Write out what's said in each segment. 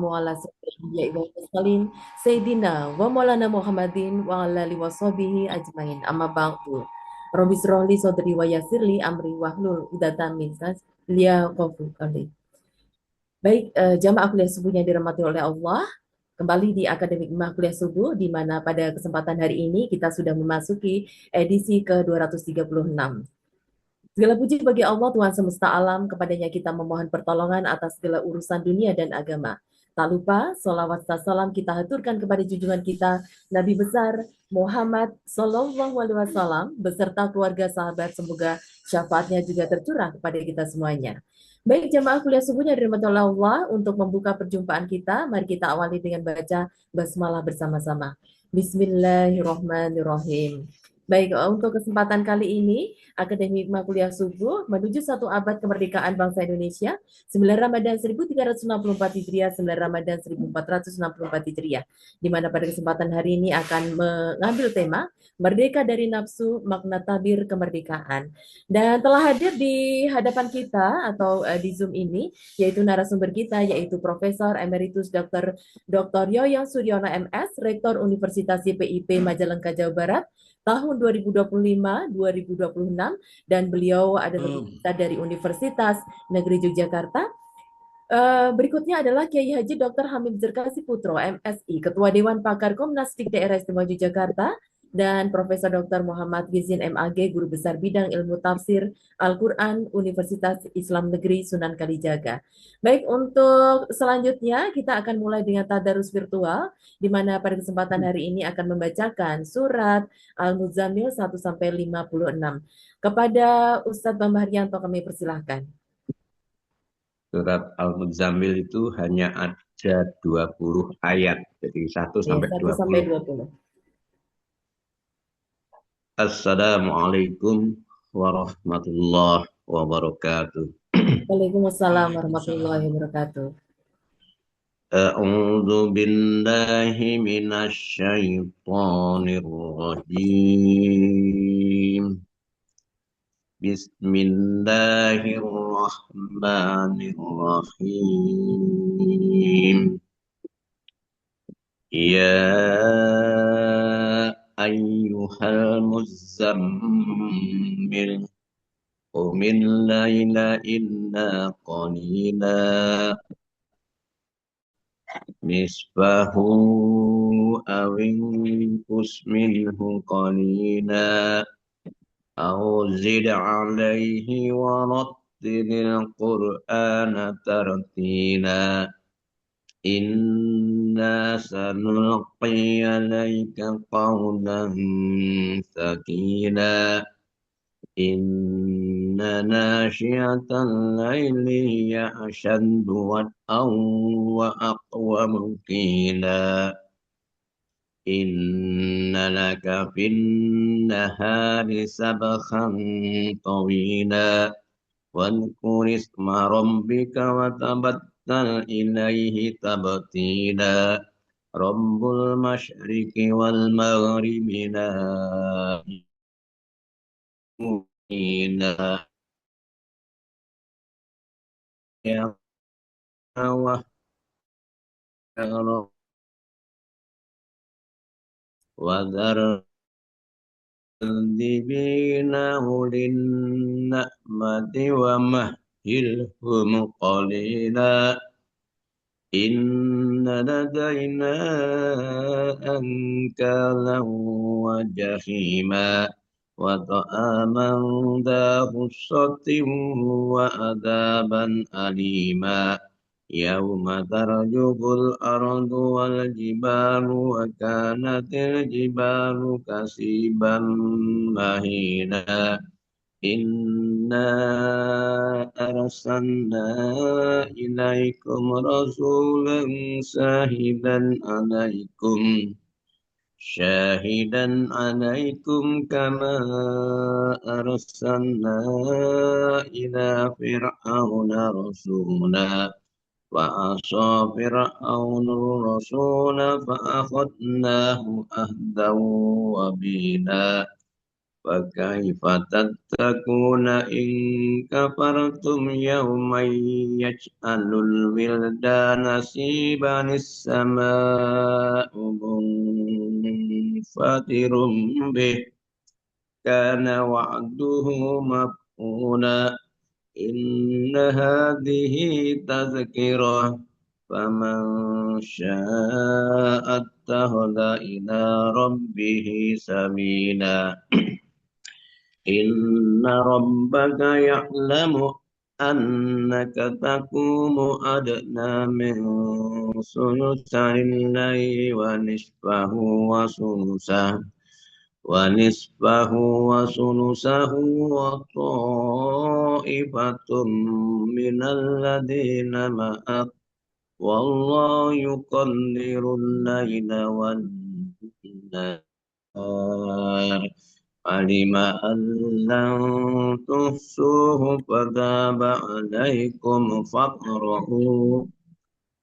wassalamu ala sayyidina wa mursalin Sayyidina wa maulana Muhammadin wa ala alihi wa sahbihi ajmain. Amma ba'du. Rabbi shrahli sadri wa yassirli amri wahlul 'uqdatam min lisani yafqahu qawli. Baik, jamaah kuliah subuh yang dirahmati oleh Allah, kembali di Akademik Imam Kuliah Subuh, di mana pada kesempatan hari ini kita sudah memasuki edisi ke-236. Segala puji bagi Allah Tuhan semesta alam, kepadanya kita memohon pertolongan atas segala urusan dunia dan agama. Tak lupa, sholawat dan salam kita haturkan kepada junjungan kita, Nabi besar Muhammad Sallallahu Alaihi Wasallam, beserta keluarga sahabat, semoga syafaatnya juga tercurah kepada kita semuanya. Baik jamaah kuliah subuhnya dari Allah, untuk membuka perjumpaan kita, mari kita awali dengan baca basmalah bersama-sama. Bismillahirrahmanirrahim. Baik, untuk kesempatan kali ini, Akademi Hikmah Kuliah Subuh menuju satu abad kemerdekaan bangsa Indonesia, 9 Ramadan 1364 Hijriah, 9 Ramadan 1464 Hijriah, di mana pada kesempatan hari ini akan mengambil tema Merdeka dari Nafsu, Makna Tabir Kemerdekaan. Dan telah hadir di hadapan kita atau di Zoom ini, yaitu narasumber kita, yaitu Profesor Emeritus Dr. Yoyo Suryono MS, Rektor Universitas YPIP Majalengka, Jawa Barat, tahun 2025-2026, dan beliau adalah dari Universitas Negeri Yogyakarta. Berikutnya adalah Kiai Haji Dr. Hamid Zerkasi Putro, MSI, Ketua Dewan Pakar Komnastik Daerah Istimewa Yogyakarta, dan Profesor Dr. Muhammad Gizin MAG, Guru Besar Bidang Ilmu Tafsir Al-Quran, Universitas Islam Negeri Sunan Kalijaga. Baik, untuk selanjutnya kita akan mulai dengan tadarus virtual, di mana pada kesempatan hari ini akan membacakan surat Al-Muzammil 1-56. Kepada Ustadz Bambah Haryanto kami persilahkan. Surat Al-Muzammil itu hanya ada 20 ayat, jadi 1 sampai 20. Assalamualaikum warahmatullahi wabarakatuh. Waalaikumsalam warahmatullahi wabarakatuh. A'udzu billahi minasy syaithanir rajim. Bismillahirrahmanirrahim. Ya ayyuhal muzammil qumil laila illa qalila nisfahu awin kusminhu qalila aw zid alaihi wa rattilil qur'ana tartila inna sanulqi alayka qawlan thaqila inna nashiatal laili hiya ashaddu wat'aw wa aqwamu qila inna laka fin nahari sabakhan tawila wadhkur isma rabbika wa tabattal ilaihi tabtila Rabbul masyriqi wal maghribi la ilaha illallah wa dhar dibinahu linna'mati wa mahilhum qalila inna ladaina ankalan wa jahima wa ta'aman dha ghussatin wa adaban alima yawma tarjubul ardu wal jibalu wa kanatil jibalu kasiban mahina inna arsalna ilaikum rasulan syahidan alaikum kama arsalna ila fir'auna rasula wa asa fir'aunur rasula fa akhadnahu ahdan wabila فكيف تتقون إن كفرتم يوما يجعل الولدان شيبا السماء منفطر به كان وعده مفعولا إن هذه تذكرة فمن شاء اتخذ إلى ربه سبيلا إن ربك يعلم أنك تقوم أدنى من ثلثي الليل ونصفه وطائفة من الذين معك والله يقدر الليل والنهار علم أن لن تحصوه فتاب عليكم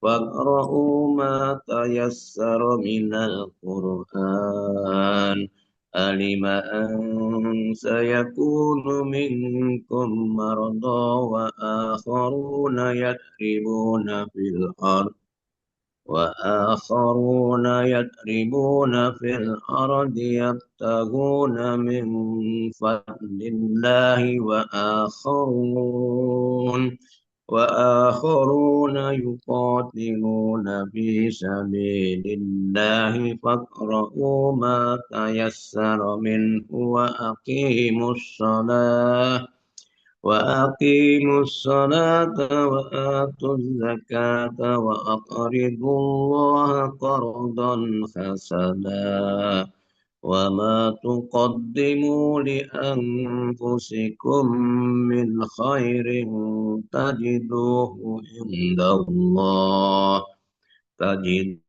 فاقرؤوا ما تيسر من القرآن علم أن سيكون منكم مرضى وآخرون يضربون يبتغون من فضل الله وآخرون يقاتلون في سبيل الله فاقرؤوا ما تيسر منه وأقيموا الصلاة وآتوا الزكاة وأقرضوا الله قرضا حسنا وما تقدموا لأنفسكم من خير تجدوه عند الله تجد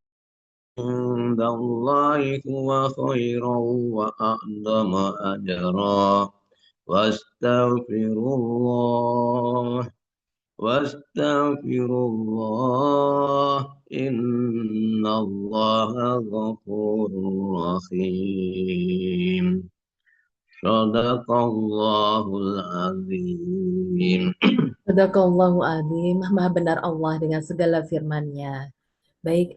عند الله هو خيرا وأعظم أجرا واستغفروا الله واستغفروا الله إن الله غفور رحيم صدق الله العظيم. Sadaqallahu azim, maha benar Allah dengan segala firman-Nya. Baik,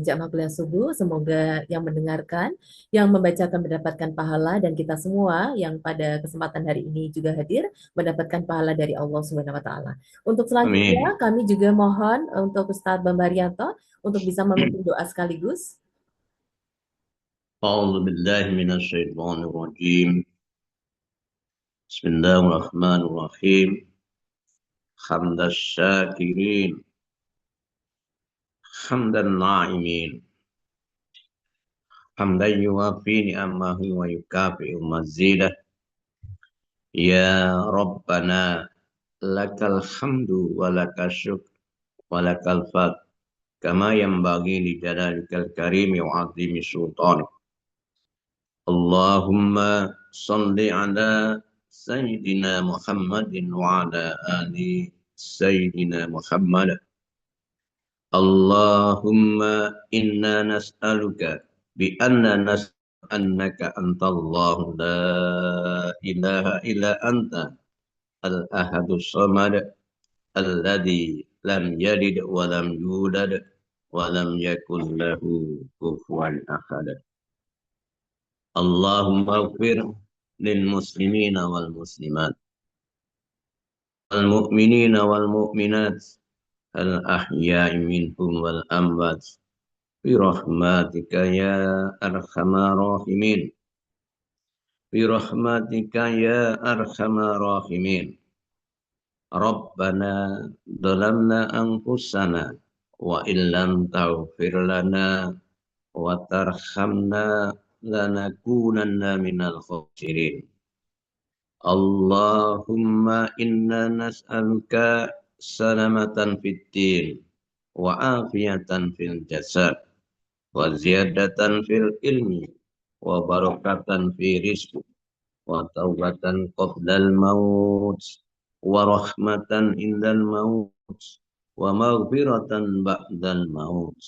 jamaah kuliah subuh, semoga yang mendengarkan, yang membacakan mendapatkan pahala dan kita semua yang pada kesempatan hari ini juga hadir mendapatkan pahala dari Allah Subhanahu wa taala. Untuk selanjutnya Amin. kami juga mohon untuk Ustadz Bambarianto untuk bisa memimpin doa sekaligus. أعوذ بالله من الشيطان الرجيم بسم الله الرحمن الرحيم حمد الشاكرين حمد الناعمين حمدا يوافي نعمه ويكافئ مزيده يا ربنا لك الحمد ولك الشكر ولك الفضل كما ينبغي لجلالك الكريم وعظيم سلطانك اللهم صل على سيدنا محمد وعلى آل سيدنا محمد اللهم إنا نسألك بأن نسأل أنك أنت الله لا إله إلا أنت الأحد الصمد الذي لم يلد ولم يولد ولم يكن له كفوا أحد اللهم اغفر للمسلمين والمسلمات والمؤمنين والمؤمنات الأحياء منهم والأموات برحمتك يا أرحم الراحمين برحمتك يا أرحم الراحمين ربنا ظلمنا أنفسنا وإن لم تغفر لنا وترحمنا لنكونن من الخاسرين اللهم إنا نسألك سلامة في الدين وعافية في الجسد وزيادة في العلم وبركة في رزق وتوبة قبل الموت ورحمة عند الموت ومغفرة بعد الموت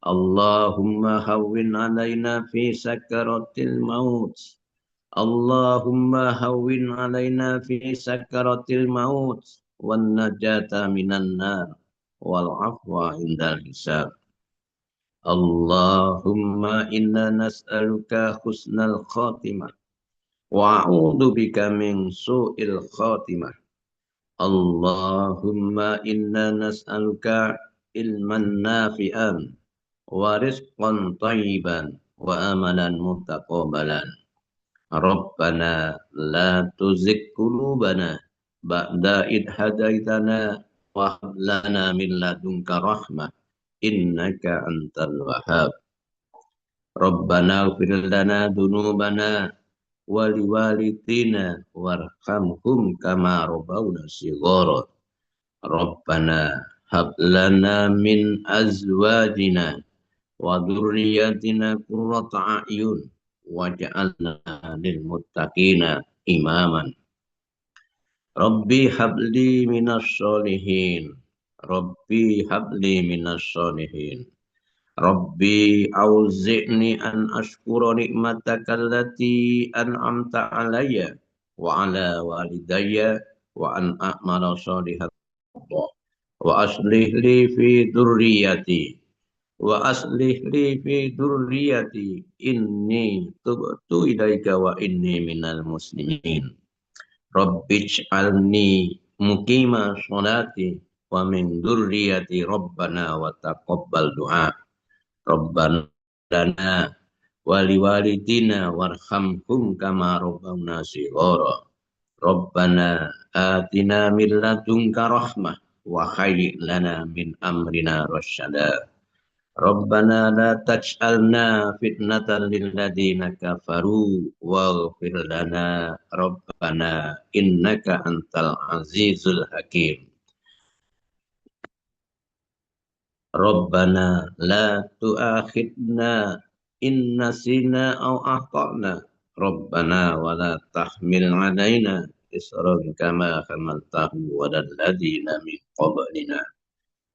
اللهم هون علينا في سكرات الموت Allahumma hawwin alaina fi sakaratil maut wan najata minan nar wal afwa indal hisab. Allahumma inna nas'aluka husnal khatimah wa a'udzu bika min su'il khatimah. Allahumma inna nas'aluka ilman nafi'an wa rizqan thayyiban wa amalan mutaqabbalan. Rabbana la tuzigh qulubana ba'da id hadaitana wa hab lana min ladunka rahmah innaka antal wahhab. Rabbana ighfir lana dzunubana wa liwalidina warhamhum kama rabbawna shighara. Rabbana hab lana min azwajina wa dzurriyyatina qurrata a'yun waj'alna lil muttaqina imaman. Rabbi habli minas solihin. Rabbi habli minas solihin. Rabbi auzi'ni an ashkura ni'mataka allati an'amta alayya wa ala walidayya wa an a'mala shalihan wa aslih li fi dzurriyyati wa aslih li fi dzurriyyati inni tubtu ilaika wa inni minal muslimin. Rabbij'alni muqima sholati wa min dzurriyyati rabbana wa taqabbal du'a. Rabbana lana wa liwalidina warhamhum kama rabbawna shighara. Rabbana atina min ladunka rahmah wa hayyi' lana min amrina rasyada. Rabbana la taj'alna fitnatan lil ladzina kafaru waghfir lana rabbana innaka antal azizul hakim. Rabbana la tu'akhidna in nasina aw akhtana. Rabbana wa la tahmil alaina isran kama hamaltahu wa ladzina min qablina.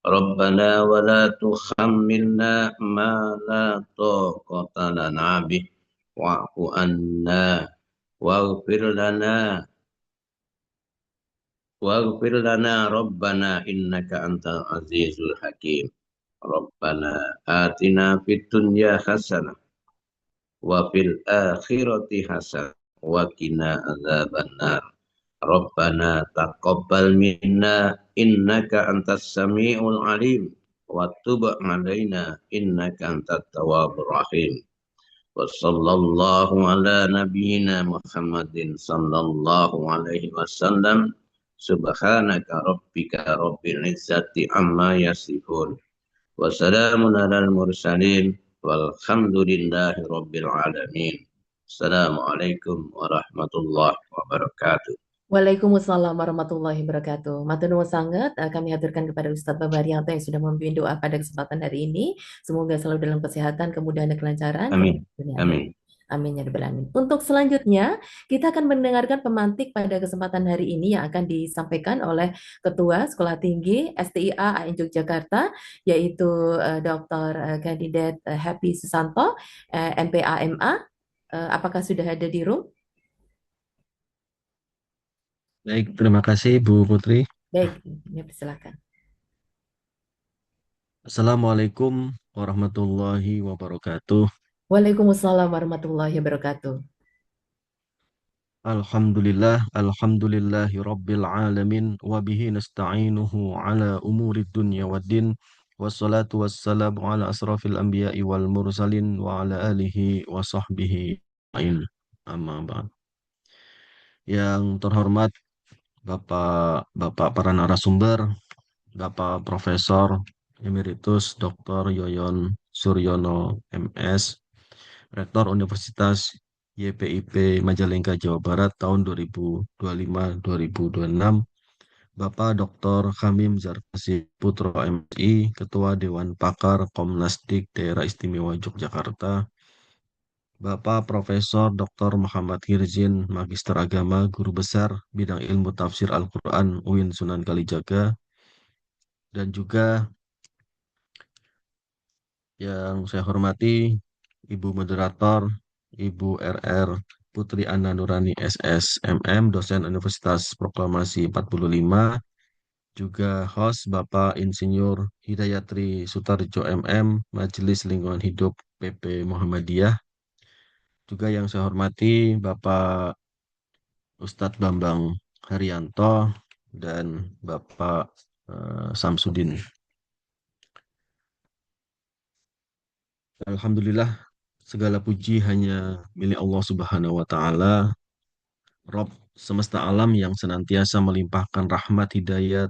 Rabbana wa la tuhammilna ma la taqata lana bih wa'fu anna waghfir lana waghfir lana rabbana innaka antal azizul hakim. Rabbana atina fid dunya hasanah wa fil akhirati hasanah wa qina adzabannar. Rabbana taqabbal minna innaka antas samiul alim wa tub alaina innaka antat tawwabur rahim. Wa sallallahu ala nabiyyina Muhammadin sallallahu alaihi wasallam. Subhanaka rabbika rabbil izzati amma yasifun. Wassalamun alal mursalin walhamdulillahi rabbil alamin. Assalamualaikum warahmatullahi wabarakatuh. Waalaikumsalam warahmatullahi wabarakatuh. Matur nuwun sangat, kami haturkan kepada Ustadz Babarianto yang sudah memimpin doa pada kesempatan hari ini. Semoga selalu dalam kesehatan, kemudahan dan kelancaran. Amin. Dunia akhirat. Amin. Amin ya rabbal alamin. Untuk selanjutnya, kita akan mendengarkan pemantik pada kesempatan hari ini yang akan disampaikan oleh Ketua Sekolah Tinggi STIA AIN Yogyakarta, yaitu Dr. Kandidat Happy Susanto, MPA MA. Apakah sudah ada di room? Baik, terima kasih Bu Putri. Baik, ya silakan. Assalamualaikum warahmatullahi wabarakatuh. Waalaikumsalam warahmatullahi wabarakatuh. Alhamdulillahi rabbil alamin wa bihi nasta'inuhu ala umuri dunya waddin wassalatu wassalamu ala asrafil anbiya'i wal mursalin wa ala alihi wa sahbihi ajma'in. Amma ba'd. Yang terhormat Bapak para narasumber, Bapak Profesor Emeritus Dr. Yoyon Suryono MS, Rektor Universitas YPIP Majalengka Jawa Barat tahun 2025-2026, Bapak Dr. Khamim Zarkasi Putro MSI, Ketua Dewan Pakar Komnasdik Daerah Istimewa Yogyakarta, Bapak Profesor Dr. Muhammad Hirzin, Magister Agama, Guru Besar Bidang Ilmu Tafsir Al-Quran UIN Sunan Kalijaga, dan juga yang saya hormati Ibu Moderator, Ibu RR Putri Ana Nurani SSMM, dosen Universitas Proklamasi 45, juga host Bapak Insinyur Hidayatri Sutarjo MM, Majelis Lingkungan Hidup PP Muhammadiyah. Juga yang saya hormati Bapak Ustadz Bambang Haryanto dan Bapak Samsudin. Alhamdulillah, segala puji hanya milik Allah Subhanahu wa Ta'ala, Rob semesta alam yang senantiasa melimpahkan rahmat, hidayat,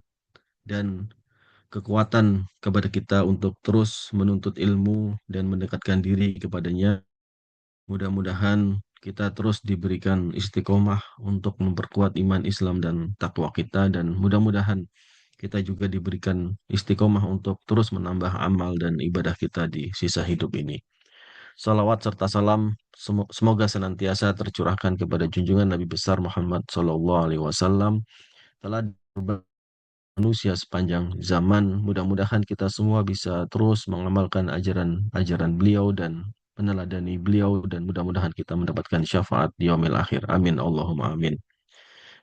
dan kekuatan kepada kita untuk terus menuntut ilmu dan mendekatkan diri kepadanya. Mudah-mudahan kita terus diberikan istiqomah untuk memperkuat iman Islam dan takwa kita, dan mudah-mudahan kita juga diberikan istiqomah untuk terus menambah amal dan ibadah kita di sisa hidup ini. Salawat serta salam semoga senantiasa tercurahkan kepada junjungan Nabi besar Muhammad Sallallahu Alaihi Wasallam, telah manusia sepanjang zaman. Mudah-mudahan kita semua bisa terus mengamalkan ajaran-ajaran beliau dan meneladani beliau, dan mudah-mudahan kita mendapatkan syafaat di yaumil akhir. Amin Allahumma amin.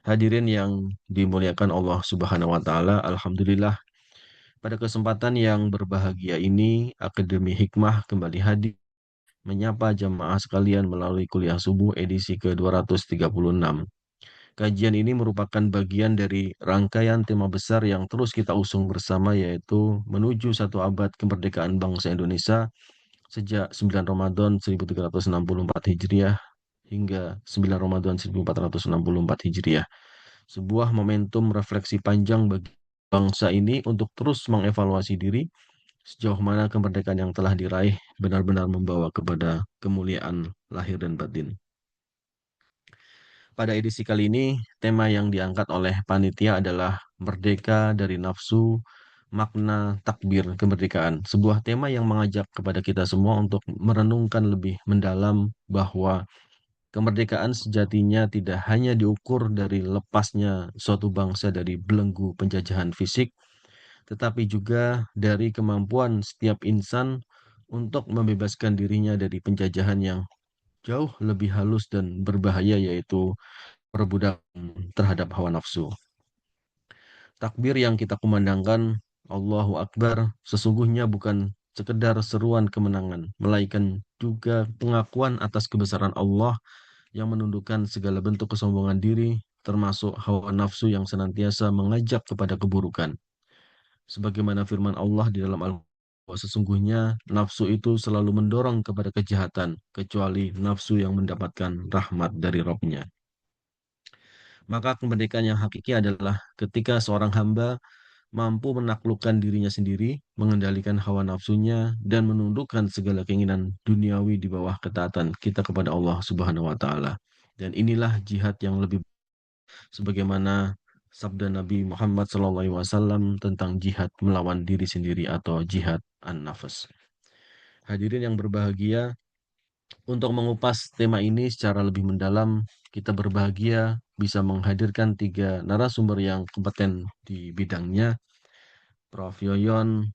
Hadirin yang dimuliakan Allah Subhanahu wa taala, alhamdulillah pada kesempatan yang berbahagia ini Akademi Hikmah kembali hadir menyapa jamaah sekalian melalui kuliah subuh edisi ke-236. Kajian ini merupakan bagian dari rangkaian tema besar yang terus kita usung bersama, yaitu menuju satu abad kemerdekaan bangsa Indonesia sejak 9 Ramadan 1364 Hijriah hingga 9 Ramadan 1464 Hijriah. Sebuah momentum refleksi panjang bagi bangsa ini untuk terus mengevaluasi diri sejauh mana kemerdekaan yang telah diraih benar-benar membawa kepada kemuliaan lahir dan batin. Pada edisi kali ini, tema yang diangkat oleh panitia adalah Merdeka dari Nafsu, Makna Takbir Kemerdekaan. Sebuah tema yang mengajak kepada kita semua untuk merenungkan lebih mendalam bahwa kemerdekaan sejatinya tidak hanya diukur dari lepasnya suatu bangsa dari belenggu penjajahan fisik, tetapi juga dari kemampuan setiap insan untuk membebaskan dirinya dari penjajahan yang jauh lebih halus dan berbahaya, yaitu perbudakan terhadap hawa nafsu. Takbir yang kita kumandangkan, Allahu Akbar, sesungguhnya bukan sekedar seruan kemenangan, melainkan juga pengakuan atas kebesaran Allah yang menundukkan segala bentuk kesombongan diri, termasuk hawa nafsu yang senantiasa mengajak kepada keburukan. Sebagaimana firman Allah di dalam Al-Quran, sesungguhnya nafsu itu selalu mendorong kepada kejahatan, kecuali nafsu yang mendapatkan rahmat dari Rabb-Nya. Maka kemerdekaan yang hakiki adalah ketika seorang hamba mampu menaklukkan dirinya sendiri, mengendalikan hawa nafsunya, dan menundukkan segala keinginan duniawi di bawah ketaatan kita kepada Allah Subhanahu wa Ta'ala. Dan inilah jihad yang lebih, sebagaimana sabda Nabi Muhammad SAW tentang jihad melawan diri sendiri atau jihad an-nafas. Hadirin yang berbahagia, untuk mengupas tema ini secara lebih mendalam, kita berbahagia bisa menghadirkan 3 narasumber yang kompeten di bidangnya, Prof. Yoyon,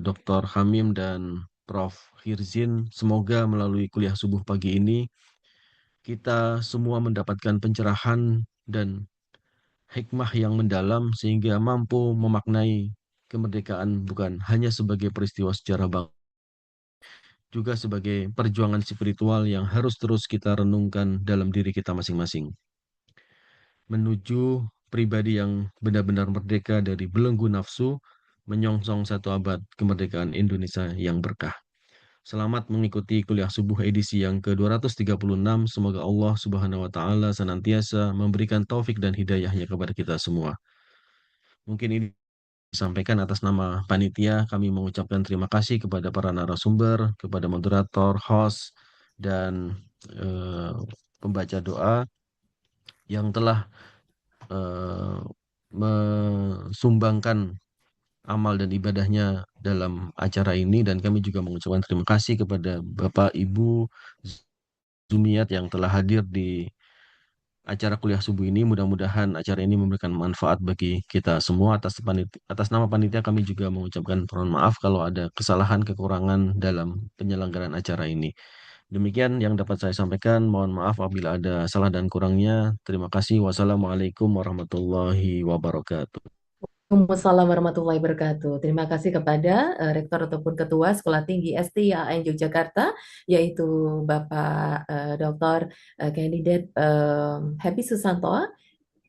Dr. Hamim, dan Prof. Hirzin. Semoga melalui kuliah subuh pagi ini, kita semua mendapatkan pencerahan dan hikmah yang mendalam sehingga mampu memaknai kemerdekaan bukan hanya sebagai peristiwa sejarah bangsa, juga sebagai perjuangan spiritual yang harus terus kita renungkan dalam diri kita masing-masing, menuju pribadi yang benar-benar merdeka dari belenggu nafsu, menyongsong satu abad kemerdekaan Indonesia yang berkah. Selamat mengikuti kuliah subuh edisi yang ke-236. Semoga Allah Subhanahu wa Ta'ala senantiasa memberikan taufik dan hidayahnya kepada kita semua. Mungkin ini disampaikan atas nama panitia. Kami mengucapkan terima kasih kepada para narasumber, kepada moderator, host, dan pembaca doa yang telah mesumbangkan amal dan ibadahnya dalam acara ini, dan kami juga mengucapkan terima kasih kepada Bapak Ibu Zumiat yang telah hadir di acara kuliah subuh ini. Mudah-mudahan acara ini memberikan manfaat bagi kita semua. Atas nama panitia kami juga mengucapkan mohon maaf kalau ada kesalahan kekurangan dalam penyelenggaraan acara ini. Demikian yang dapat saya sampaikan. Mohon maaf apabila ada salah dan kurangnya. Terima kasih. Wassalamualaikum warahmatullahi wabarakatuh. Waalaikumsalam warahmatullahi wabarakatuh. Terima kasih kepada Rektor ataupun Ketua Sekolah Tinggi STIAIN Yogyakarta, yaitu Bapak Dr. Kandidat Happy Susanto,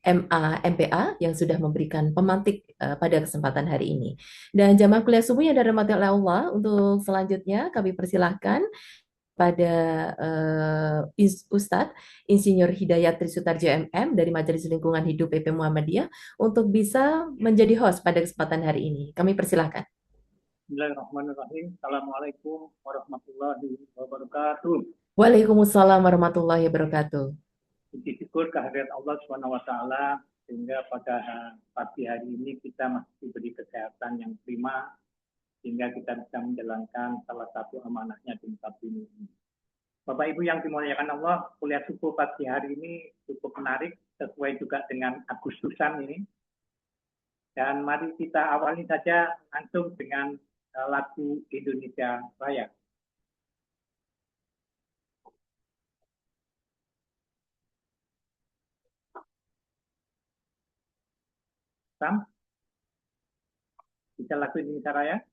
MA, MPA, yang sudah memberikan pemantik pada kesempatan hari ini. Dan jamaah kuliah subuh yang dirahmati oleh Allah, untuk selanjutnya kami persilahkan pada Ustadz Insinyur Hidayat Trisutarjo MM dari Majelis Lingkungan Hidup PP Muhammadiyah untuk bisa menjadi host pada kesempatan hari ini. Kami persilahkan. Bismillahirrahmanirrahim. Assalamualaikum warahmatullahi wabarakatuh. Waalaikumsalam warahmatullahi wabarakatuh. Puji syukur kehadirat Allah Subhanahu wa taala sehingga pada pagi hari ini kita masih diberi kesehatan yang prima sehingga kita bisa menjalankan salah satu amanahnya di muka bumi ini. Bapak Ibu yang dimuliakan Allah, kuliah subuh pagi hari ini cukup menarik sesuai juga dengan Agustusan ini. Dan mari kita awali saja langsung dengan lagu Indonesia Raya. Sam, bisa lagu Indonesia Raya?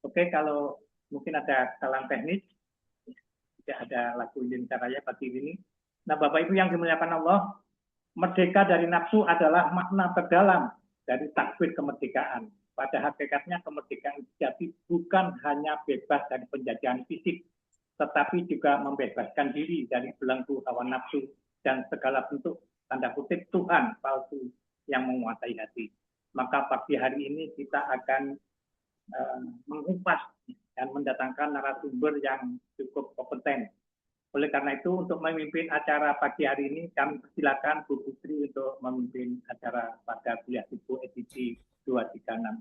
Oke, kalau mungkin ada kesalahan teknis, tidak ada lagu Indonesia Raya pagi ini. Nah, Bapak Ibu yang dimuliakan Allah, merdeka dari nafsu adalah makna terdalam dari takwid kemerdekaan. Pada hakikatnya kemerdekaan sejati bukan hanya bebas dari penjajahan fisik, tetapi juga membebaskan diri dari belenggu hawa nafsu dan segala bentuk tanda kutip Tuhan palsu yang menguasai hati. Maka pagi hari ini kita akan mengupas dan mendatangkan narasumber yang cukup kompeten. Oleh karena itu, untuk memimpin acara pagi hari ini, kami persilakan Bu Putri untuk memimpin acara pada kuliah subuh edisi 236.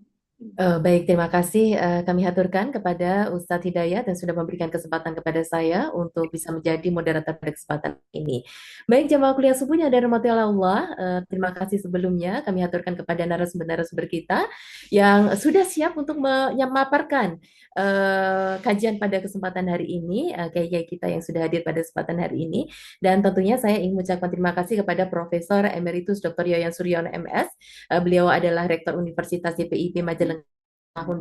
Baik, terima kasih. Kami haturkan kepada Ustadz Hidayat yang sudah memberikan kesempatan kepada saya untuk bisa menjadi moderator pada kesempatan ini. Baik, jamaah kuliah subuhnya dari rahmati Allah, terima kasih sebelumnya kami haturkan kepada narasumber-narasumber kita yang sudah siap untuk memaparkan kajian pada kesempatan hari ini, kiai-kiai kita yang sudah hadir pada kesempatan hari ini. Dan tentunya saya ingin mengucapkan terima kasih kepada Profesor Emeritus Dr. Yayan Suryono MS. Beliau adalah Rektor Universitas YPIP Majalengka tahun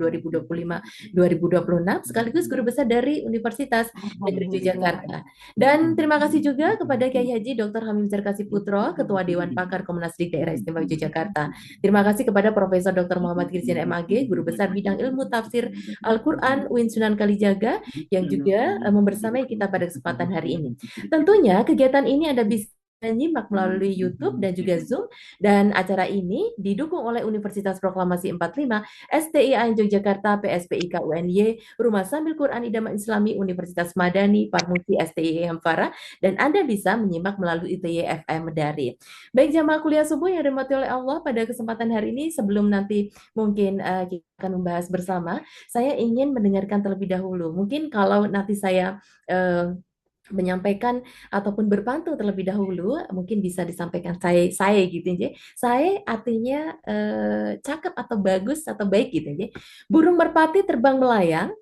2025-2026 sekaligus guru besar dari Universitas Negeri Yogyakarta. Dan terima kasih juga kepada Kiai Haji Dr. Hamim Zarkasi Putro, Ketua Dewan Pakar Komunastik Daerah Istimewa Yogyakarta. Terima kasih kepada Profesor Dr. Muhammad Kirjan MAG, Guru Besar Bidang Ilmu Tafsir Al-Quran UIN Sunan Kalijaga, yang juga membersamai kita pada kesempatan hari ini. Tentunya kegiatan ini Anda bisa menyimak melalui YouTube dan juga Zoom, dan acara ini didukung oleh Universitas Proklamasi 45, STIAIN Yogyakarta, PSPIK UNY, Rumah Sambil Quran Idaman Islami, Universitas Madani, Parmusi STIE Hamfara, dan Anda bisa menyimak melalui ITY FM Medari. Baik jamaah kuliah subuh yang dirahmati oleh Allah, pada kesempatan hari ini sebelum nanti mungkin kita akan membahas bersama, saya ingin mendengarkan terlebih dahulu. Mungkin kalau nanti saya menyampaikan ataupun berpantun terlebih dahulu, mungkin bisa disampaikan saya gitu aja. Saya artinya cakep atau bagus atau baik gitu aja. Burung merpati terbang melayang,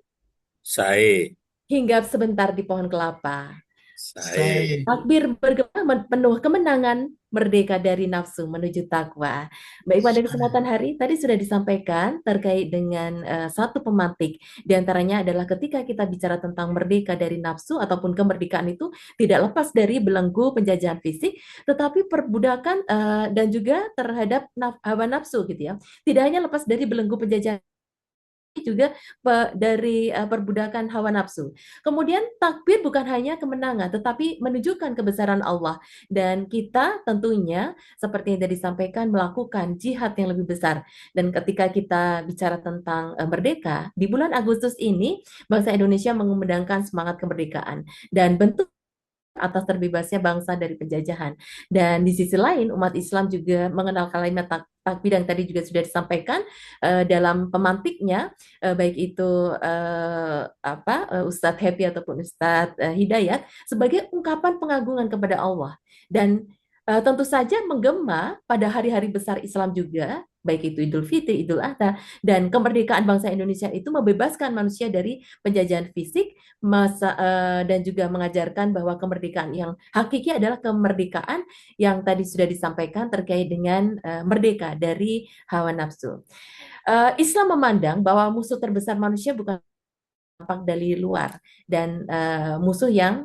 Saya. hinggap sebentar di pohon kelapa. Saya. Takbir bergema penuh kemenangan, merdeka dari nafsu menuju takwa. Baik, pada kesempatan hari tadi sudah disampaikan terkait dengan satu pemantik. Di antaranya adalah ketika kita bicara tentang merdeka dari nafsu ataupun kemerdekaan itu tidak lepas dari belenggu penjajahan fisik, tetapi perbudakan dan juga terhadap hawa nafsu gitu ya. Tidak hanya lepas dari belenggu penjajahan juga dari perbudakan hawa nafsu. Kemudian takbir bukan hanya kemenangan, tetapi menunjukkan kebesaran Allah. Dan kita tentunya, seperti yang tadi disampaikan, melakukan jihad yang lebih besar. Dan ketika kita bicara tentang merdeka, di bulan Agustus ini, bangsa Indonesia mengumandangkan semangat kemerdekaan. Dan bentuk atas terbebasnya bangsa dari penjajahan. Dan di sisi lain, umat Islam juga mengenal kalimat takbir yang tadi juga sudah disampaikan dalam pemantiknya, baik itu Ustadz Happy ataupun Ustadz Hidayat, sebagai ungkapan pengagungan kepada Allah. Dan tentu saja menggema pada hari-hari besar Islam juga, baik itu Idul Fitri, Idul Adha, dan kemerdekaan bangsa Indonesia itu membebaskan manusia dari penjajahan fisik, dan juga mengajarkan bahwa kemerdekaan yang hakiki adalah kemerdekaan yang tadi sudah disampaikan terkait dengan merdeka dari hawa nafsu. Islam memandang bahwa musuh terbesar manusia bukan tampak dari luar dan musuh yang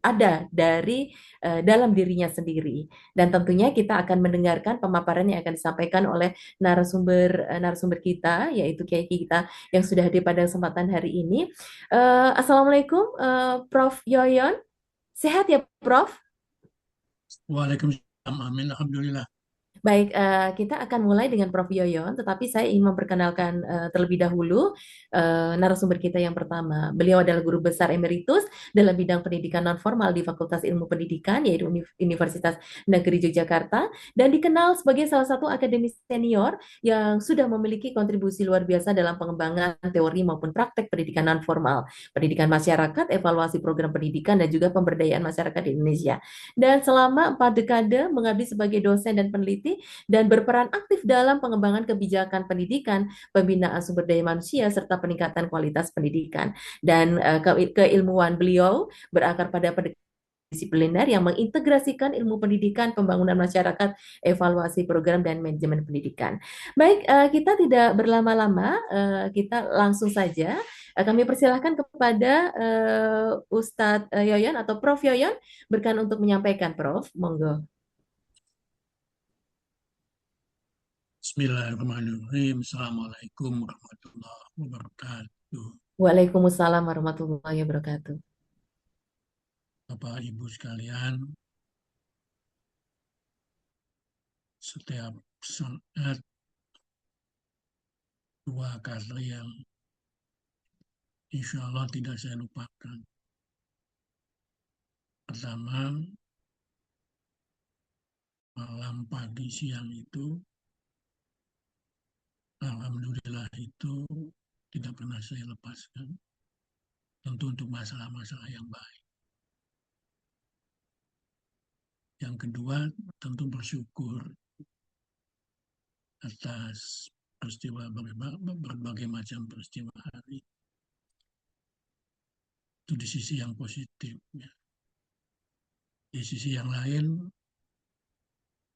ada dari dalam dirinya sendiri. Dan tentunya kita akan mendengarkan pemaparan yang akan disampaikan oleh narasumber kita, yaitu Kiai kita yang sudah hadir pada kesempatan hari ini. Assalamualaikum, Prof. Yoyon. Sehat ya, Prof? Waalaikumsalam. Amin. Alhamdulillah. Baik, kita akan mulai dengan Prof. Yoyon, tetapi saya ingin memperkenalkan terlebih dahulu narasumber kita yang pertama. Beliau adalah guru besar emeritus dalam bidang pendidikan non-formal di Fakultas Ilmu Pendidikan, yaitu Universitas Negeri Yogyakarta, dan dikenal sebagai salah satu akademisi senior yang sudah memiliki kontribusi luar biasa dalam pengembangan teori maupun praktek pendidikan non-formal, pendidikan masyarakat, evaluasi program pendidikan, dan juga pemberdayaan masyarakat di Indonesia. Dan selama 4 dekade mengabdi sebagai dosen dan peneliti dan berperan aktif dalam pengembangan kebijakan pendidikan, pembinaan sumber daya manusia, serta peningkatan kualitas pendidikan. Dan keilmuan beliau berakar pada disipliner yang mengintegrasikan ilmu pendidikan, pembangunan masyarakat, evaluasi program, dan manajemen pendidikan. Baik, kita tidak berlama-lama, kita langsung saja. Kami persilahkan kepada Ustadz Yoyon atau Prof. Yoyon berkenan untuk menyampaikan, Prof. Monggo. Bismillahirrahmanirrahim. Assalamualaikum warahmatullahi wabarakatuh. Waalaikumsalam warahmatullahi wabarakatuh. Bapak Ibu sekalian, setiap saat dua kata yang insya Allah tidak saya lupakan. Pertama, malam, pagi, siang itu, alhamdulillah itu tidak pernah saya lepaskan. Tentu untuk masalah-masalah yang baik. Yang kedua, tentu bersyukur atas peristiwa berbagai macam peristiwa hari. Itu di sisi yang positif. Ya. Di sisi yang lain,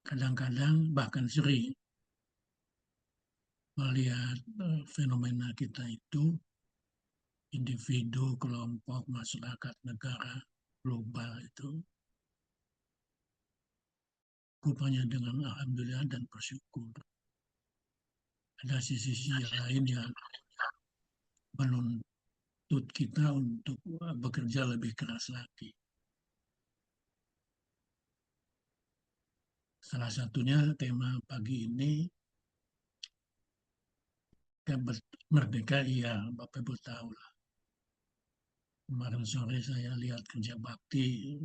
kadang-kadang bahkan sering melihat fenomena kita itu, individu, kelompok, masyarakat, negara, global itu, rupanya dengan alhamdulillah dan bersyukur. Ada sisi lain yang menuntut kita untuk bekerja lebih keras lagi. Salah satunya tema pagi ini, merdeka, iya, Bapak Ibu tahu lah. Kemarin sore saya lihat kerja bakti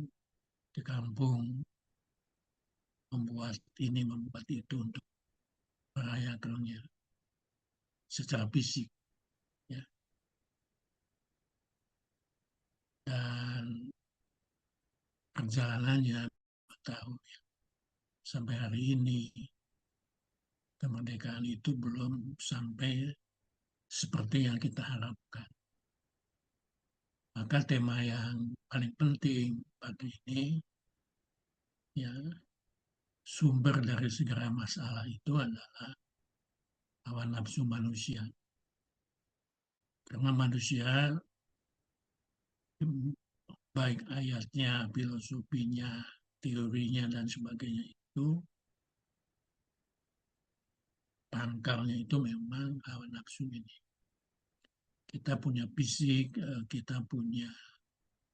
di kampung, membuat itu untuk merayakannya secara fisik. Ya. Dan perjalanannya tahu ya, sampai hari ini kemerdekaan itu belum sampai seperti yang kita harapkan. Maka tema yang paling penting pagi ini, ya, sumber dari segala masalah itu adalah hawa nafsu manusia. Karena manusia, baik ayatnya, filosofinya, teorinya, dan sebagainya itu, pangkalnya itu memang hawa nafsu ini. Kita punya fisik, kita punya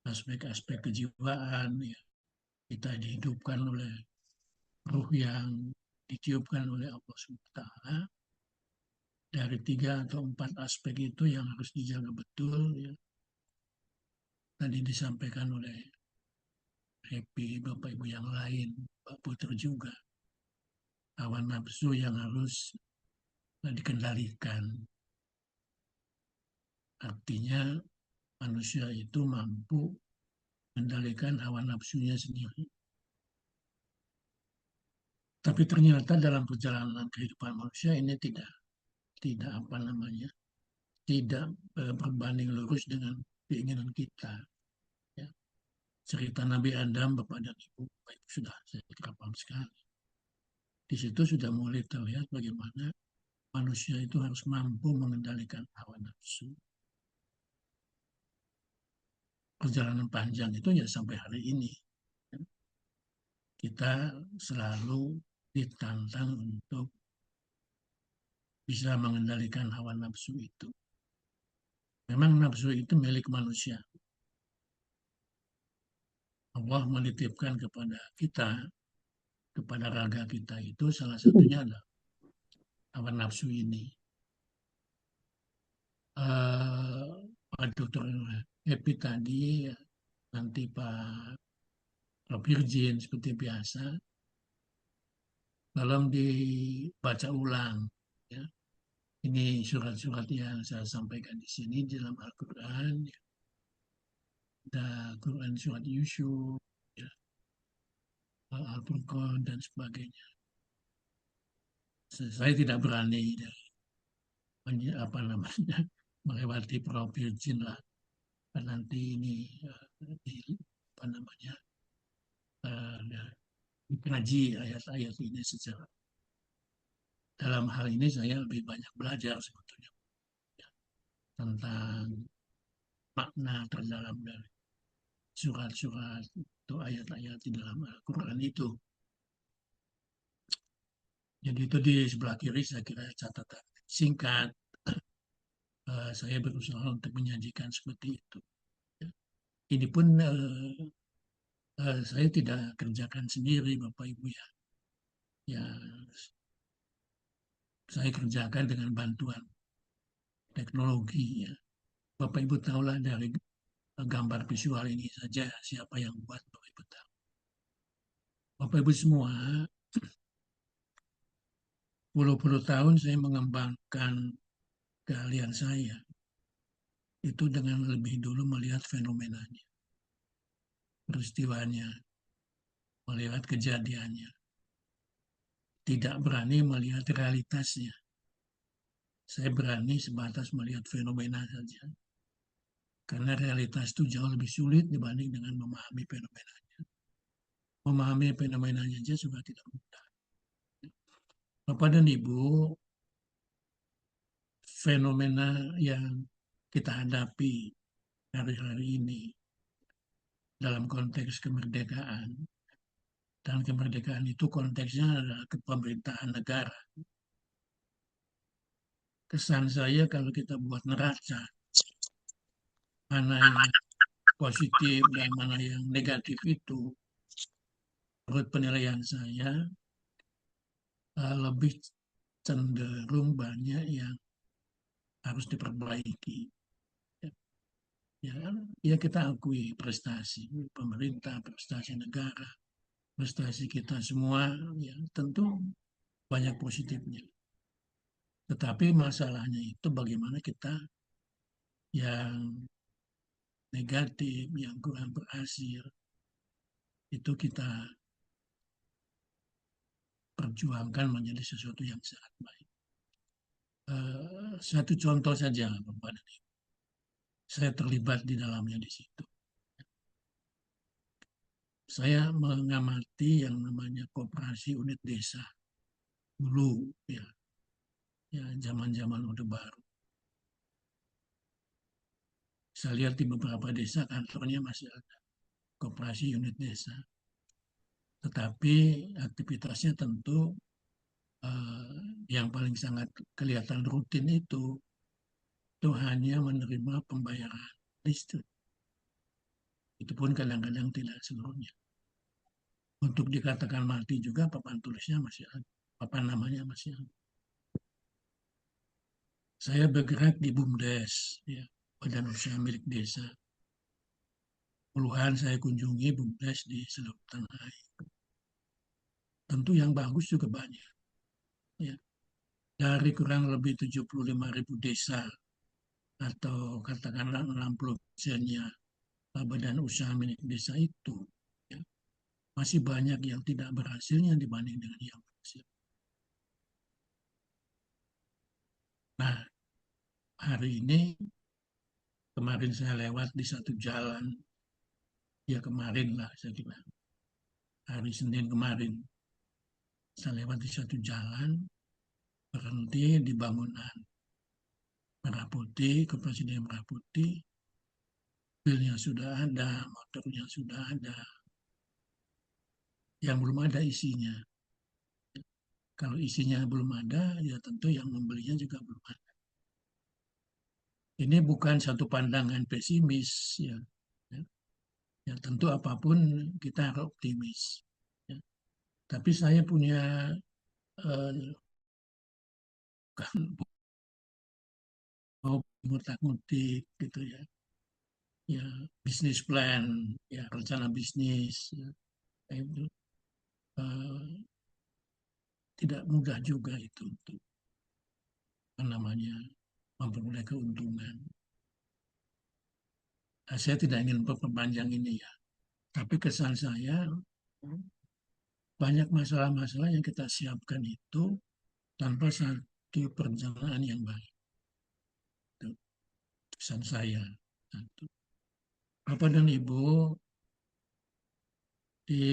aspek-aspek kejiwaan, ya. Kita dihidupkan oleh ruh yang ditiupkan oleh Allah SWT. Dari 3 atau 4 aspek itu yang harus dijaga betul, ya. Tadi disampaikan oleh Happy, Bapak Ibu yang lain, Pak Putra juga. Hawa nafsu yang harus dikendalikan. Artinya manusia itu mampu mengendalikan hawa nafsunya sendiri. Tapi ternyata dalam perjalanan kehidupan manusia ini tidak tidak berbanding lurus dengan keinginan kita. Ya. Cerita Nabi Adam, Bapak dan Ibu, sudah saya kira paham sekali. Di situ sudah mulai terlihat bagaimana manusia itu harus mampu mengendalikan hawa nafsu. Perjalanan panjang itu ya sampai hari ini. Kita selalu ditantang untuk bisa mengendalikan hawa nafsu itu. Memang nafsu itu milik manusia. Allah menitipkan kepada kita, kepada raga kita itu salah satunya adalah hawa nafsu ini. Pak Dr. Happy tadi, nanti Pak Virgin seperti biasa, tolong dibaca ulang. Ya. Ini surat-surat yang saya sampaikan di sini di dalam Al-Quran. Ya. Ada Quran surat Yusuf, ya. Al-Furqan dan sebagainya. Saya tidak berani melewati Pro Virgin lah. Nanti ini ngaji ayat-ayat ini secara dalam hal ini saya lebih banyak belajar sebetulnya ya, tentang makna terdalam dari surat-surat atau ayat-ayat di dalam Al-Quran itu. Jadi itu di sebelah kiri saya kira catatan singkat. Saya berusaha untuk menyajikan seperti itu. Ya. Ini pun saya tidak kerjakan sendiri Bapak Ibu ya. Ya, saya kerjakan dengan bantuan teknologi ya. Bapak Ibu tahulah dari gambar visual ini saja siapa yang buat Bapak Ibu tahu. Bapak Ibu semua, puluh-puluh tahun saya mengembangkan keahlian saya itu dengan lebih dulu melihat fenomenanya, peristiwanya, melihat kejadiannya. Tidak berani melihat realitasnya. Saya berani sebatas melihat fenomena saja. Karena realitas itu jauh lebih sulit dibanding dengan memahami fenomenanya. Memahami fenomenanya saja sudah tidak mudah. Bapak dan Ibu, fenomena yang kita hadapi hari-hari ini dalam konteks kemerdekaan, dan kemerdekaan itu konteksnya adalah kepemerintahan negara. Kesan saya kalau kita buat neraca, mana yang positif dan mana yang negatif itu, menurut penilaian saya, lebih cenderung banyak yang harus diperbaiki. Ya kita akui prestasi pemerintah, prestasi negara, prestasi kita semua, ya tentu banyak positifnya. Tetapi masalahnya itu bagaimana kita yang negatif, yang kurang berhasil, itu kita perjuangkan menjadi sesuatu yang sangat baik. Satu contoh saja, Bapak dan Ibu. Saya terlibat di dalamnya di situ. Saya mengamati yang namanya koperasi unit desa dulu, ya zaman-zaman Orde Baru. Saya lihat di beberapa desa kantornya masih ada koperasi unit desa. Tetapi aktivitasnya tentu yang paling sangat kelihatan rutin itu hanya menerima pembayaran listrik. Itu pun kadang-kadang tidak seluruhnya. Untuk dikatakan mati juga papan tulisnya masih ada, papan namanya masih ada. Saya bergerak di BUMDes, ya, Badan Usaha Milik Desa. Puluhan saya kunjungi BUMDes di seluruh tanah air. Tentu yang bagus juga banyak. Ya. Dari kurang lebih 75.000 desa atau katakanlah 60%-nya badan usaha milik desa itu, ya, masih banyak yang tidak berhasilnya dibanding dengan yang Nah, hari ini kemarin saya lewat di satu jalan, ya kemarin lah saya kira, hari Senin kemarin, saya lewat di satu jalan, berhenti di bangunan Merah Putih, Kepresiden Merah Putih, mobilnya sudah ada, motornya sudah ada, yang belum ada isinya. Kalau isinya belum ada, ya tentu yang membelinya juga belum ada. Ini bukan satu pandangan pesimis, ya. Ya, ya tentu apapun kita harus optimis. Ya. Tapi saya punya mau ngutak-ngutik gitu ya, ya bisnis plan, ya rencana bisnis, ya, itu eh, tidak mudah juga itu untuk apa namanya memperoleh keuntungan. Nah, saya tidak ingin memperpanjang ini ya, tapi kesan saya banyak masalah-masalah yang kita siapkan itu tanpa satu perencanaan yang baik. Itu kesan saya. Satu. Bapak dan Ibu, di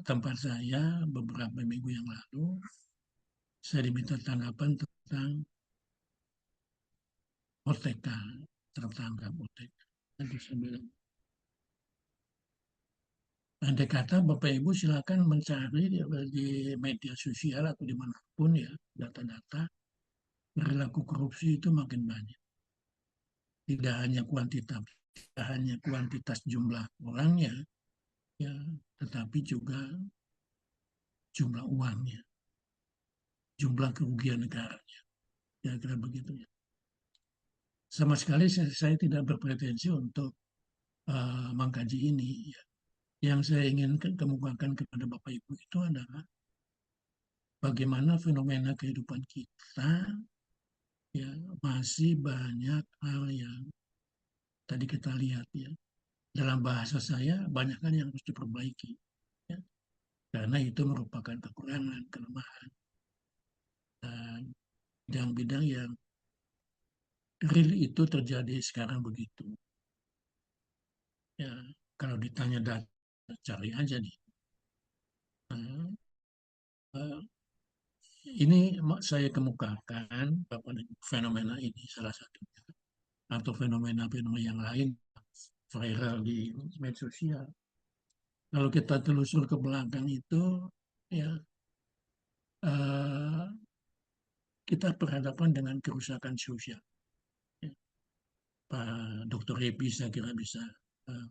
tempat saya beberapa minggu yang lalu, saya diminta tanggapan tentang OTK, tertangkap OTK. Nanti saya bilang, andai kata Bapak Ibu silakan mencari di media sosial atau dimanapun ya, data-data perilaku korupsi itu makin banyak. Tidak hanya kuantitas, tidak hanya kuantitas jumlah orangnya, ya, tetapi juga jumlah uangnya, jumlah kerugian negaranya, kira-kira begitu ya. Sama sekali saya tidak berpretensi untuk mengkaji ini. Ya. Yang saya ingin kemukakan kepada Bapak Ibu itu adalah bagaimana fenomena kehidupan kita ya masih banyak hal yang tadi kita lihat ya. Dalam bahasa saya banyak kan yang harus diperbaiki. Ya. Karena itu merupakan kekurangan, kelemahan dan bidang-bidang yang real itu terjadi sekarang begitu. Ya, kalau ditanya data, cari aja nih. Uh, ini saya kemukakan fenomena ini salah satunya atau fenomena-fenomena yang lain viral di media sosial. Kalau kita telusur ke belakang itu, ya uh, kita berhadapan dengan kerusakan sosial. Ya. Pak Dr. Epi saya kira bisa uh,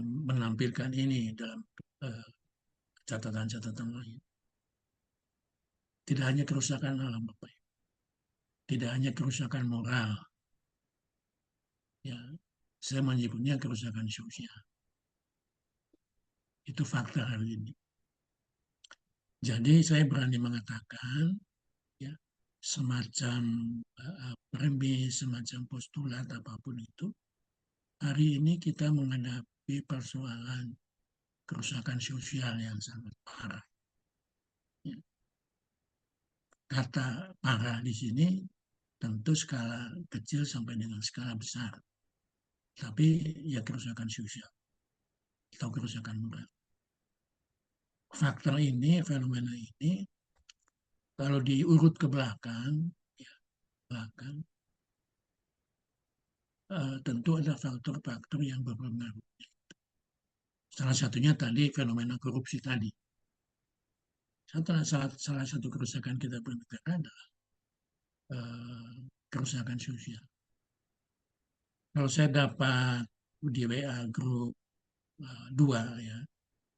menampilkan ini dalam catatan-catatan lain. Tidak hanya kerusakan alam, Bapak. Tidak hanya kerusakan moral. Ya, saya menyebutnya kerusakan sosial. Itu fakta hari ini. Jadi saya berani mengatakan, ya, semacam premis, semacam postulat apapun itu, hari ini kita menghadapi persoalan kerusakan sosial yang sangat parah. Ya. Kata parah di sini tentu skala kecil sampai dengan skala besar. Tapi ya kerusakan sosial atau kerusakan moral. Faktor ini, fenomena ini, kalau diurut ke belakang, ya, tentu ada faktor-faktor yang berpengaruh. Salah satunya tadi fenomena korupsi tadi. Salah satu kerusakan kita bernegara adalah kerusakan sosial. Kalau saya dapat di WA grup 2 ya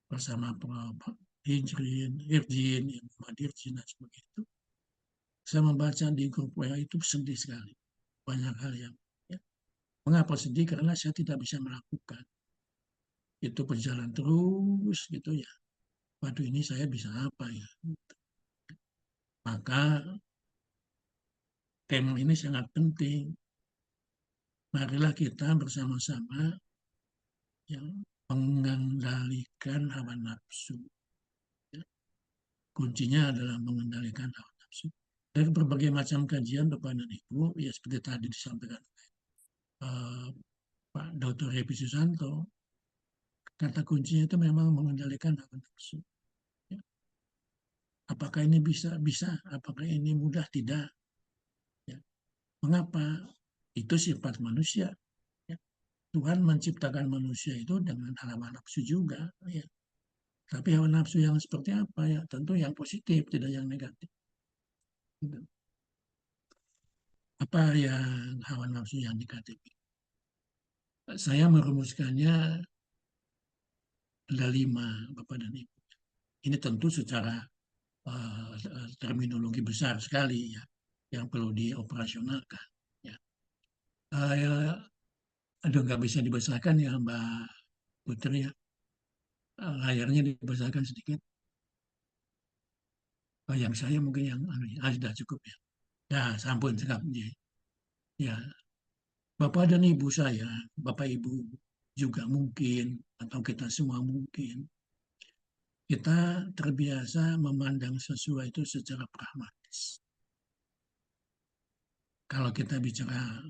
bersama Prof. Irjin, Muhammad Irjin dan sebagainya, saya membaca di grup WA itu sedih sekali. Banyak hal yang ya. Mengapa sedih? Karena saya tidak bisa melakukan. Itu berjalan terus gitu ya. Waduh ini saya bisa apa ya? Maka tema ini sangat penting. Marilah kita bersama-sama yang mengendalikan hawa nafsu. Ya. kuncinya adalah mengendalikan hawa nafsu. Dari berbagai macam kajian Bapak dan Ibu, ya seperti tadi disampaikan eh, Pak Dr. Repi Susanto, kata kuncinya itu memang mengendalikan hawa nafsu. Ya. Apakah ini bisa? Bisa. Apakah ini mudah? Tidak. Ya. Mengapa? Itu sifat manusia. Ya. Tuhan menciptakan manusia itu dengan hawa nafsu juga. Ya. Tapi hawa nafsu yang seperti apa? Ya, tentu yang positif, tidak yang negatif. Gitu. Apa yang hawa nafsu yang negatif? Saya merumuskannya ada 5, Bapak dan Ibu. Ini tentu secara terminologi besar sekali ya, yang perlu dioperasionalkan. Ya. Ya, aduh nggak bisa dibesarkan ya Mbak Putri ya. Layarnya dibesarkan sedikit. Yang saya mungkin yang sudah cukup ya. Ya, sampun sekap. Ya, Bapak dan Ibu saya, Bapak Ibu juga mungkin, atau kita semua mungkin, kita terbiasa memandang sesuatu itu secara pragmatis. Kalau kita bicara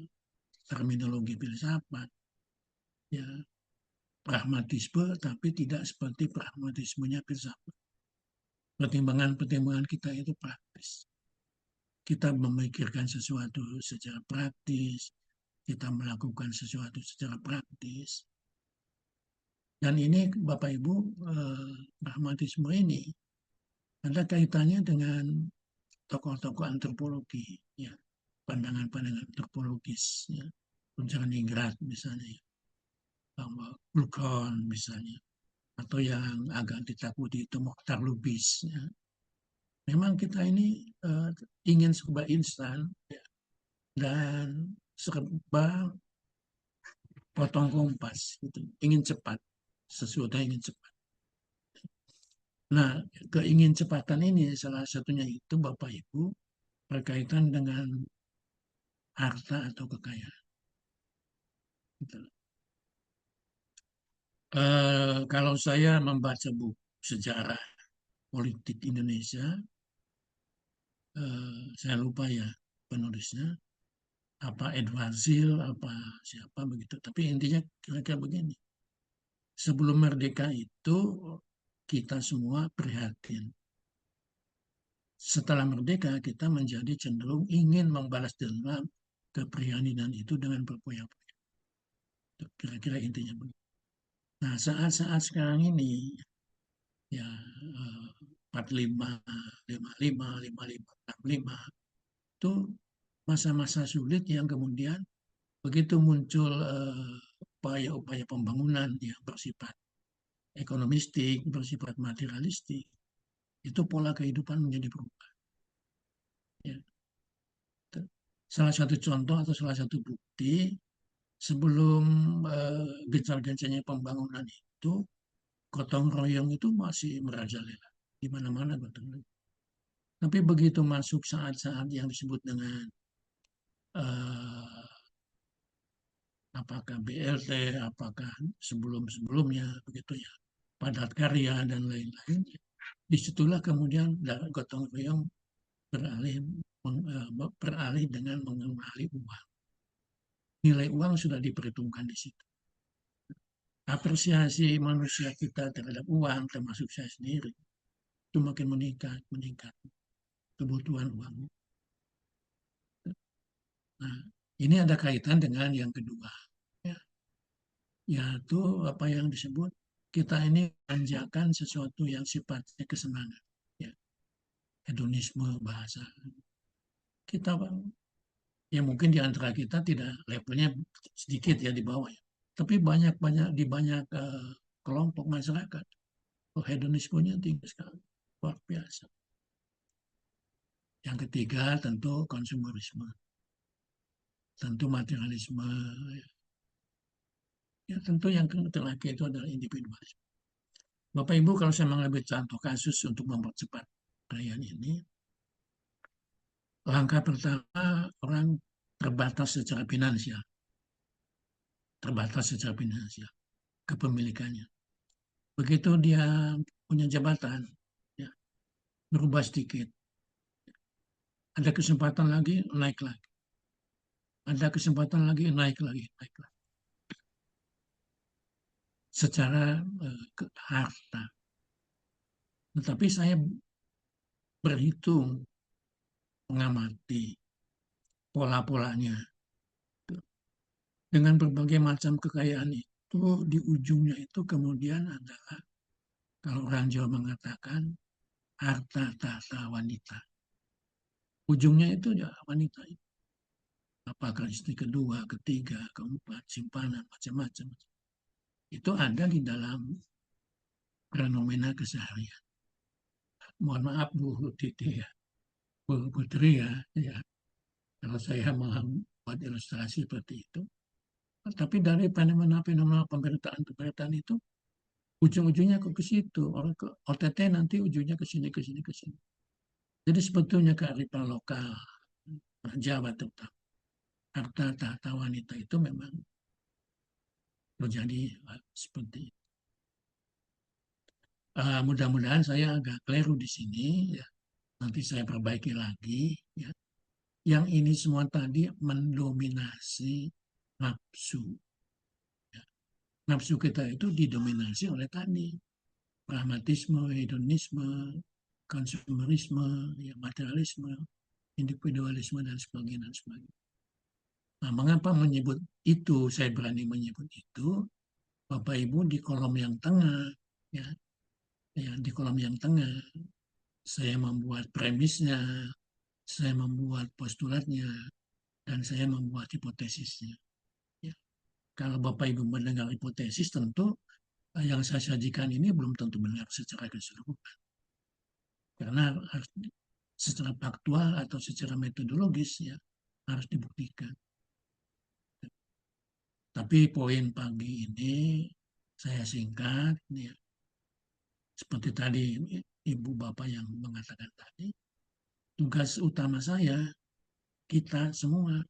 terminologi filsafat, ya pragmatisme, tapi tidak seperti pragmatismenya filsafat. Pertimbangan-pertimbangan kita itu praktis. Kita memikirkan sesuatu secara praktis, kita melakukan sesuatu secara praktis. Dan ini Bapak Ibu, pragmatisme ini ada kaitannya dengan tokoh-tokoh antropologi, ya, pandangan-pandangan antropologis, ya, Ningrat misalnya, Gluckron misalnya, atau yang agak ditakuti itu Mokhtar Lubis. Ya. Memang kita ini ingin serba instan ya, dan serba potong kompas, gitu. Ingin cepat, sesuatu ingin cepat. Nah, keingin cepatan ini salah satunya itu Bapak Ibu berkaitan dengan harta atau kekayaan. Gitu. Kalau saya membaca buku sejarah politik Indonesia, saya lupa ya penulisnya, apa Edward Zil, apa siapa begitu. Tapi intinya kira-kira begini. Sebelum merdeka itu kita semua prihatin. Setelah merdeka kita menjadi cenderung ingin membalas dendam keprihatinan itu dengan berpoya-poya. Kira-kira intinya begitu. Nah, saat-saat sekarang ini ya 45, 55, 55, 65 itu masa-masa sulit yang kemudian begitu muncul upaya-upaya pembangunan yang bersifat ekonomistik, bersifat materialistik, itu pola kehidupan menjadi berubah. Ya. Salah satu contoh atau salah satu bukti sebelum gencar-gencarnya pembangunan itu, gotong royong itu masih merajalela di mana-mana gotong royong. Tapi begitu masuk saat-saat yang disebut dengan apakah BLT, apakah sebelum-sebelumnya begitu ya, padat karya dan lain-lain. Disitulah kemudian gotong royong beralih dengan mengenali uang. Nilai uang sudah diperhitungkan di situ. Apresiasi manusia kita terhadap uang, termasuk saya sendiri, itu makin meningkat kebutuhan uang. Nah, ini ada kaitan dengan yang kedua, ya, yaitu apa yang disebut kita ini manjakan sesuatu yang sifatnya kesenangan, ya, hedonisme bahasa. Kita ya mungkin di antara kita tidak levelnya sedikit ya di bawah ya, tapi banyak di banyak kelompok masyarakat hedonismenya tinggi sekali, luar biasa. Yang ketiga tentu konsumerisme, tentu materialisme, ya tentu yang terakhir itu adalah individualisme. Bapak Ibu kalau saya mengambil contoh kasus untuk mempercepat perayaan ini, langkah pertama orang terbatas secara finansial, kepemilikannya. Begitu dia punya jabatan, ya, berubah sedikit. Ada kesempatan lagi, naik lagi. Ada kesempatan lagi, naik lagi, naik lagi. Secara harta. Tetapi saya berhitung, mengamati pola-polanya. Dengan berbagai macam kekayaan itu, di ujungnya itu kemudian adalah, kalau orang Jawa mengatakan, harta tahta wanita. Ujungnya itu ya wanita. Apakah istri kedua, ketiga, keempat, simpanan, macam-macam. Itu ada di dalam fenomena keseharian. Mohon maaf Bu Titi ya, Bu Putri ya, kalau saya membuat ilustrasi seperti itu. Tapi dari fenomena pemberitaan itu, ujung-ujungnya ke situ. Orang ke OTT nanti ujungnya ke sini, ke sini, ke sini. Jadi sebetulnya kearifan lokal, Jawa terutama, harta tahta wanita itu memang terjadi seperti itu. Mudah-mudahan saya agak keliru di sini, ya. Nanti saya perbaiki lagi. Ya. Yang ini semua tadi mendominasi nafsu. Ya. Nafsu kita itu didominasi oleh tadi pragmatisme, hedonisme, konsumerisme, ya, materialisme, individualisme dan sebagainya dan sebagainya. Nah, mengapa menyebut itu? Saya berani menyebut itu, Bapak Ibu, di kolom yang tengah, ya, di kolom yang tengah. Saya membuat premisnya, saya membuat postulatnya, dan saya membuat hipotesisnya. Ya. Kalau Bapak Ibu mendengar hipotesis, tentu yang saya sajikan ini belum tentu benar secara keseluruhan. Karena harus secara faktual atau secara metodologis ya harus dibuktikan. Tapi poin pagi ini saya singkat, ya. Seperti tadi Ibu Bapak yang mengatakan tadi, tugas utama saya, kita semua,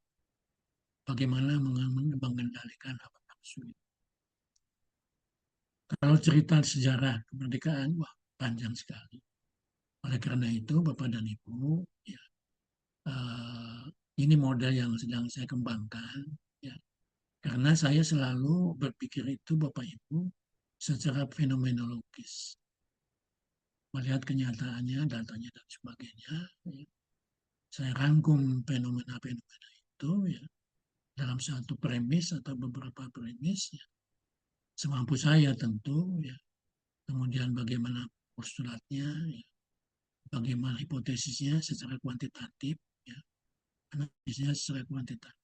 bagaimana mengendalikan hawa nafsu. Kalau cerita sejarah kemerdekaan, wah panjang sekali. Oleh karena itu, Bapak dan Ibu, ya, ini model yang sedang saya kembangkan, ya. Karena saya selalu berpikir itu, Bapak Ibu, secara fenomenologis. Melihat kenyataannya, datanya, dan sebagainya. Ya. Saya rangkum fenomena-fenomena itu ya, dalam satu premis atau beberapa premis. Ya. Semampu saya tentu. Ya. Kemudian bagaimana postulatnya, ya. Bagaimana hipotesisnya secara kuantitatif. Ya. Analisisnya secara kuantitatif.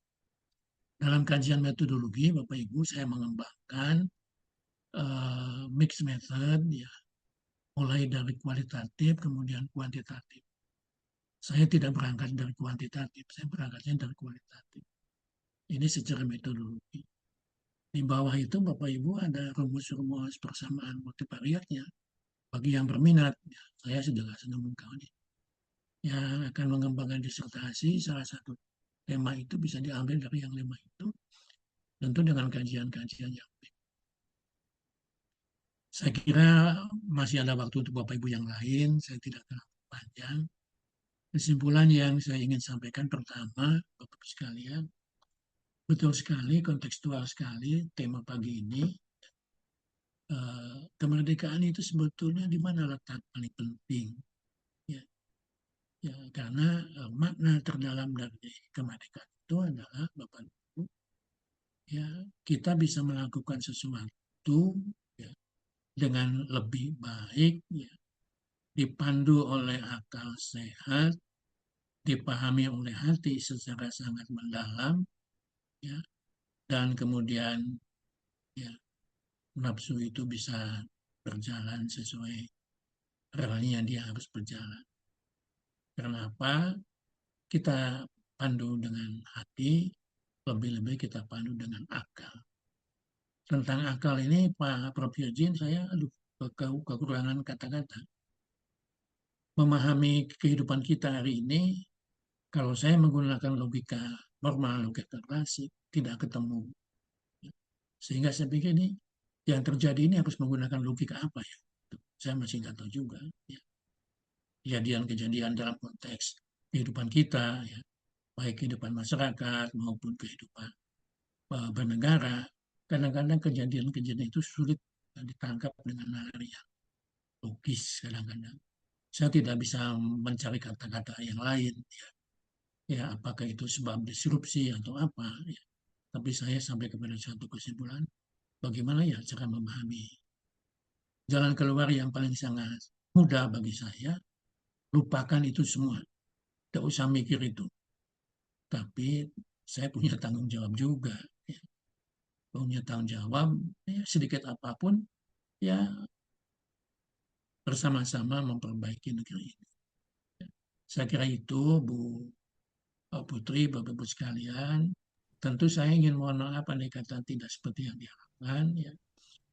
Dalam kajian metodologi, Bapak Ibu, saya mengembangkan mixed method, ya, mulai dari kualitatif kemudian kuantitatif. Saya tidak berangkat dari kuantitatif, saya berangkatnya dari kualitatif. Ini secara metodologi. Di bawah itu Bapak Ibu ada rumus-rumus persamaan multivariatnya. Bagi yang berminat, ya, saya sudah menemukannya. Yang akan mengembangkan disertasi, salah satu tema itu bisa diambil dari yang 5 itu, tentu dengan kajian-kajian yang baik. Saya kira masih ada waktu untuk Bapak Ibu yang lain, saya tidak terlalu panjang. Kesimpulan yang saya ingin sampaikan pertama, Bapak Ibu sekalian, betul sekali, kontekstual sekali tema pagi ini. Kemerdekaan itu sebetulnya di mana letak paling penting. Ya, ya karena makna terdalam dari kemerdekaan itu adalah, Bapak Ibu, ya, kita bisa melakukan sesuatu ya, dengan lebih baik, ya, dipandu oleh akal sehat, dipahami oleh hati secara sangat mendalam, ya, dan kemudian ya, nafsu itu bisa berjalan sesuai realnya dia harus berjalan. Kenapa? Kita pandu dengan hati, lebih-lebih kita pandu dengan akal. Tentang akal ini, Pak Prof. Yudin, saya kekurangan kata-kata. Memahami kehidupan kita hari ini, kalau saya menggunakan logika normal, logika klasik, tidak ketemu. Sehingga saya pikir ini, yang terjadi ini harus menggunakan logika apa ya? Saya masih nggak tahu juga. Ya. kejadian-kejadian dalam konteks kehidupan kita, ya, baik kehidupan masyarakat maupun kehidupan bernegara. Kadang-kadang kejadian-kejadian itu sulit ditangkap dengan nalar yang logis kadang-kadang. Saya tidak bisa mencari kata-kata yang lain, ya apakah itu sebab disrupsi atau apa, ya. Tapi saya sampai kepada satu kesimpulan, bagaimana ya cara memahami jalan keluar yang paling sangat mudah bagi saya, lupakan itu semua, tidak usah mikir itu. Tapi saya punya tanggung jawab juga, ya. Punya tanggung jawab, ya, sedikit apapun, ya bersama-sama memperbaiki negeri ini. Saya kira itu, Bu Putri, Bapak Ibu sekalian. Tentu saya ingin mohon maaf andai kata tidak seperti yang diharapkan, ya.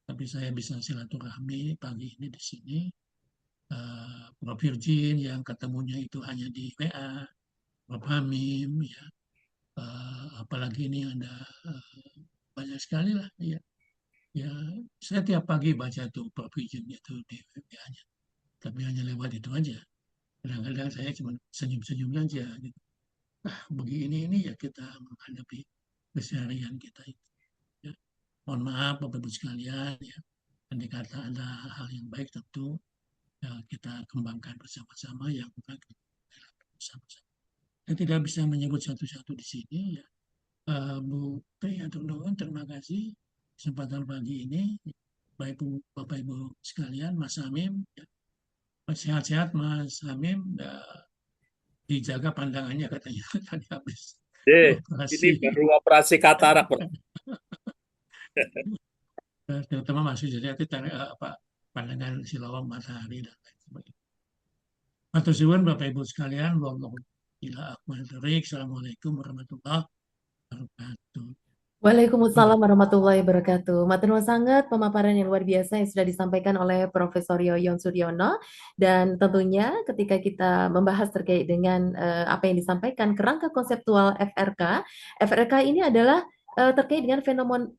Tapi saya bisa silaturahmi pagi ini di sini. Prof. Virgin yang ketemunya itu hanya di WA, Prof. Hamim, ya. Apalagi ini ada banyak sekali lah, ya. Ya, saya tiap pagi baca tuh Prof. Virgin itu di WA-nya. Tapi hanya lewat itu aja. Kadang-kadang saya cuma senyum-senyum saja, gitu. Begini ini ya kita menghadapi keseharian kita itu. Ya. Mohon maaf Bapak Ibu sekalian, ya. Andai kata ada hal yang baik tentu ya, kita kembangkan bersama-sama, yang baik bersama-sama. Saya tidak bisa menyebut satu-satu di sini, ya. Bu Tri atau Nuhun, terima kasih kesempatan pagi ini. Bapak Ibu sekalian, Mas Hamim, ya. Sehat-sehat Mas Hamim, ya. Dijaga pandangannya katanya tadi habis Ini operasi. baru operasi katarak, Bro. Terutama masih jadi pandangan silau matahari dan lain sebagainya. Matur suwun Bapak Ibu sekalian, wallahu ila aqwal thoriq. Assalamualaikum warahmatullahi wabarakatuh. Waalaikumsalam warahmatullahi wabarakatuh. Matur nuwun sangat pemaparan yang luar biasa yang sudah disampaikan oleh Profesor Yoyon Suryono, dan tentunya ketika kita membahas terkait dengan apa yang disampaikan kerangka konseptual FRK, FRK ini adalah terkait dengan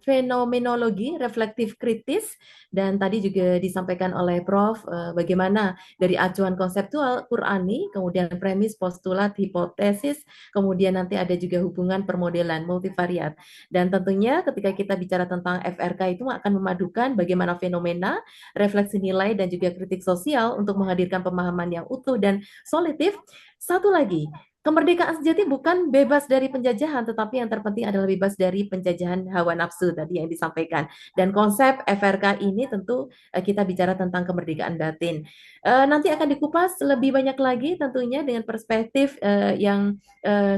fenomenologi reflektif kritis, dan tadi juga disampaikan oleh Prof bagaimana dari acuan konseptual Qurani, kemudian premis, postulat, hipotesis, kemudian nanti ada juga hubungan permodelan multivariat. Dan tentunya ketika kita bicara tentang FRK itu akan memadukan bagaimana fenomena, refleksi nilai, dan juga kritik sosial untuk menghadirkan pemahaman yang utuh dan solitif. Satu lagi, kemerdekaan sejati bukan bebas dari penjajahan, tetapi yang terpenting adalah bebas dari penjajahan hawa nafsu tadi yang disampaikan. Dan konsep FRK ini tentu kita bicara tentang kemerdekaan batin. Nanti akan dikupas lebih banyak lagi tentunya dengan perspektif yang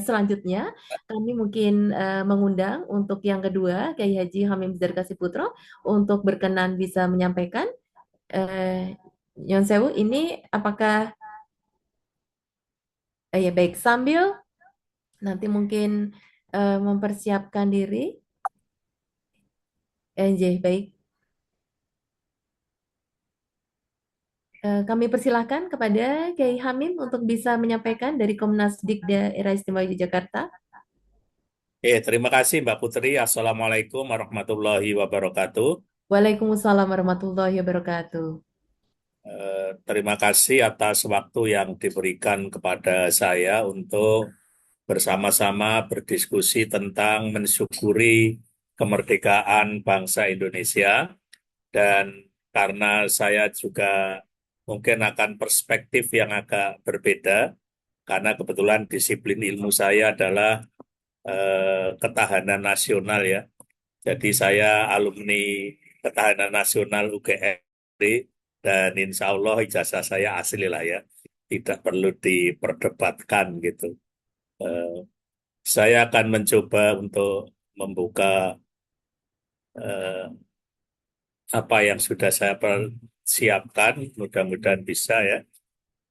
selanjutnya. Kami mungkin mengundang untuk yang kedua Kiai Haji Hamim Zarkasi Putro untuk berkenan bisa menyampaikan. Nyon Sewu, ini apakah ya baik, sambil nanti mungkin mempersiapkan diri. Baik. Kami persilahkan kepada Kiai Hamim untuk bisa menyampaikan dari Komnas Dik Daerah Istimewa Yogyakarta. Terima kasih Mbak Putri. Assalamualaikum warahmatullahi wabarakatuh. Waalaikumsalam warahmatullahi wabarakatuh. Terima kasih atas waktu yang diberikan kepada saya untuk bersama-sama berdiskusi tentang mensyukuri kemerdekaan bangsa Indonesia. Dan karena saya juga mungkin akan perspektif yang agak berbeda, karena kebetulan disiplin ilmu saya adalah ketahanan nasional, ya. Jadi saya alumni ketahanan nasional UGM, dan insya Allah ijazah saya asli lah, ya. Tidak perlu diperdebatkan gitu. Saya akan mencoba untuk membuka apa yang sudah saya persiapkan, mudah-mudahan bisa, ya.